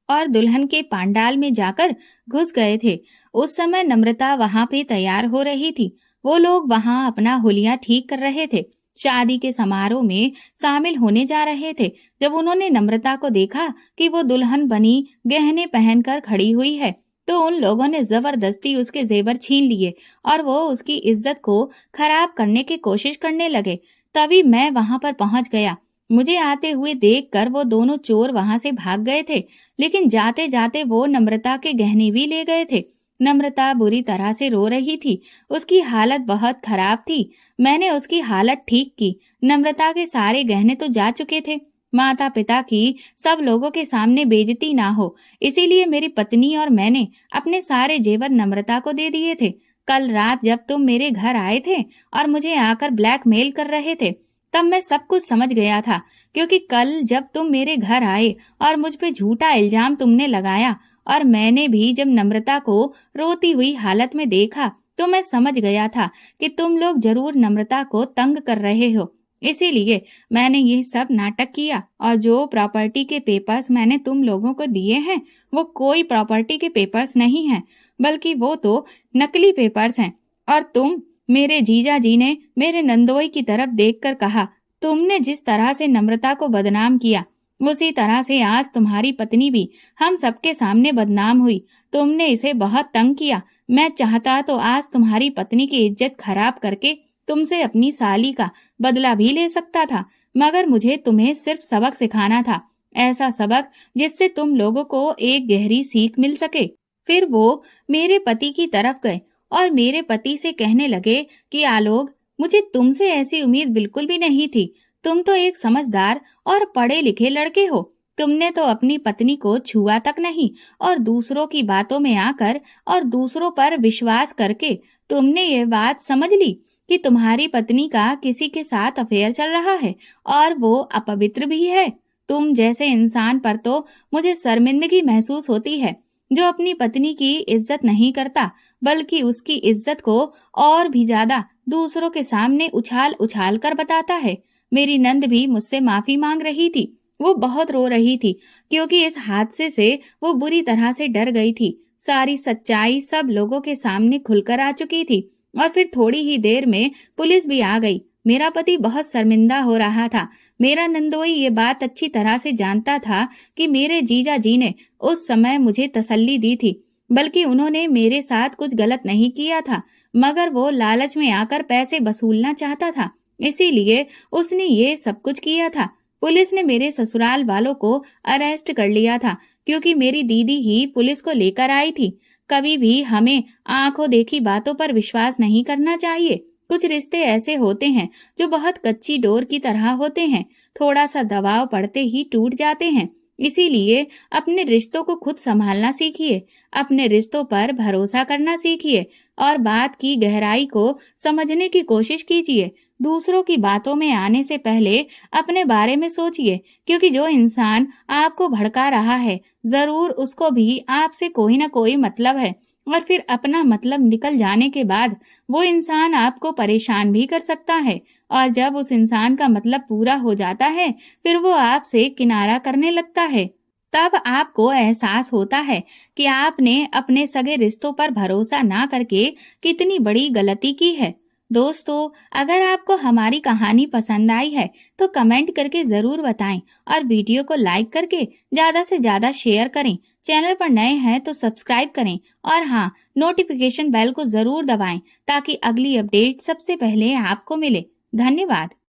और दुल्हन के पांडाल में जाकर घुस गए थे। उस समय नम्रता वहां पे तैयार हो रही थी। वो लोग वहां अपना हुलिया ठीक कर रहे थे, शादी के समारोह में शामिल होने जा रहे थे। जब उन्होंने नम्रता को देखा कि वो दुल्हन बनी गहने पहनकर खड़ी हुई है, तो उन लोगों ने जबरदस्ती उसके जेवर छीन लिए और वो उसकी इज्जत को खराब करने की कोशिश करने लगे। तभी मैं वहां पर पहुंच गया। मुझे आते हुए देखकर वो दोनों चोर वहां से भाग गए थे, लेकिन जाते जाते वो नम्रता के गहने भी ले गए थे। नम्रता बुरी तरह से रो रही थी, उसकी हालत बहुत खराब थी। मैंने उसकी हालत ठीक की। नम्रता के सारे गहने तो जा चुके थे। माता पिता की सब लोगों के सामने बेइज्जती ना हो, इसीलिए मेरी पत्नी और मैंने अपने सारे जेवर नम्रता को दे दिए थे। कल रात जब तुम मेरे घर आए थे और मुझे आकर ब्लैकमेल कर रहे थे, तब मैं सब कुछ समझ गया था। क्योंकि कल जब तुम मेरे घर आए और मुझ पे झूठा इल्जाम तुमने लगाया, और मैंने भी जब नम्रता को रोती हुई हालत में देखा, तो मैं समझ गया था कि तुम लोग जरूर नम्रता को तंग कर रहे हो। इसीलिए मैंने ये सब नाटक किया, और जो प्रॉपर्टी के पेपर्स मैंने तुम लोगों को दिए हैं वो कोई प्रॉपर्टी के पेपर्स नहीं हैं, बल्कि वो तो नकली पेपर्स हैं। और तुम, मेरे जीजा जी ने मेरे नंदोई की तरफ देखकर कहा, तुमने जिस तरह से नम्रता को बदनाम किया, उसी तरह से आज तुम्हारी पत्नी भी हम सबके सामने बदनाम हुई। तुमने इसे बहुत तंग किया। मैं चाहता तो आज तुम्हारी पत्नी की इज्जत खराब करके तुमसे अपनी साली का बदला भी ले सकता था, मगर मुझे तुम्हें सिर्फ सबक सिखाना था, ऐसा सबक जिससे तुम लोगों को एक गहरी सीख मिल सके। फिर वो मेरे पति की तरफ गए और मेरे पति से कहने लगे कि आलोक, मुझे तुमसे ऐसी उम्मीद बिल्कुल भी नहीं थी। तुम तो एक समझदार और पढ़े लिखे लड़के हो। तुमने तो अपनी पत्नी को छुआ तक नहीं, और दूसरों की बातों में आकर और दूसरों पर विश्वास करके तुमने ये बात समझ ली कि तुम्हारी पत्नी का किसी के साथ अफेयर चल रहा है और वो अपवित्र भी है। तुम जैसे इंसान पर तो मुझे शर्मिंदगी महसूस होती है, जो अपनी पत्नी की इज्जत नहीं करता, बल्कि उसकी इज्जत को और भी ज्यादा दूसरों के सामने उछाल उछाल कर बताता है। मेरी नंद भी मुझसे माफी मांग रही थी। वो बहुत रो रही थी, क्योंकि इस हादसे से वो बुरी तरह से डर गई थी। सारी सच्चाई सब लोगों के सामने खुलकर आ चुकी थी, और फिर थोड़ी ही देर में पुलिस भी आ गई। मेरा पति बहुत शर्मिंदा हो रहा था। मेरा नंदोई ये बात अच्छी तरह से जानता था कि मेरे जीजा जी ने उस समय मुझे तसल्ली दी थी, बल्कि उन्होंने मेरे साथ कुछ गलत नहीं किया था, मगर वो लालच में आकर पैसे वसूलना चाहता था, इसीलिए उसने ये सब कुछ किया था। पुलिस ने मेरे ससुराल वालों को अरेस्ट कर लिया था, क्योंकि मेरी दीदी ही पुलिस को लेकर आई थी। कभी भी हमें आंखों देखी बातों पर विश्वास नहीं करना चाहिए। कुछ रिश्ते ऐसे होते हैं जो बहुत कच्ची डोर की तरह होते हैं, थोड़ा सा दबाव पड़ते ही टूट जाते हैं। इसीलिए अपने रिश्तों को खुद संभालना सीखिए, अपने रिश्तों पर भरोसा करना सीखिए, और बात की गहराई को समझने की कोशिश कीजिए। दूसरों की बातों में आने से पहले अपने बारे में सोचिए, क्योंकि जो इंसान आपको भड़का रहा है, जरूर उसको भी आपसे कोई ना कोई मतलब है, और फिर अपना मतलब निकल जाने के बाद वो इंसान आपको परेशान भी कर सकता है, और जब उस इंसान का मतलब पूरा हो जाता है, फिर वो आपसे किनारा करने लगता है। तब आपको एहसास होता है कि आपने अपने सगे रिश्तों पर भरोसा ना करके कितनी बड़ी गलती की है। दोस्तों, अगर आपको हमारी कहानी पसंद आई है तो कमेंट करके जरूर बताएं, और वीडियो को लाइक करके ज्यादा से ज्यादा शेयर करें। चैनल पर नए हैं तो सब्सक्राइब करें, और हाँ, नोटिफिकेशन बेल को जरूर दबाएं ताकि अगली अपडेट सबसे पहले आपको मिले। धन्यवाद।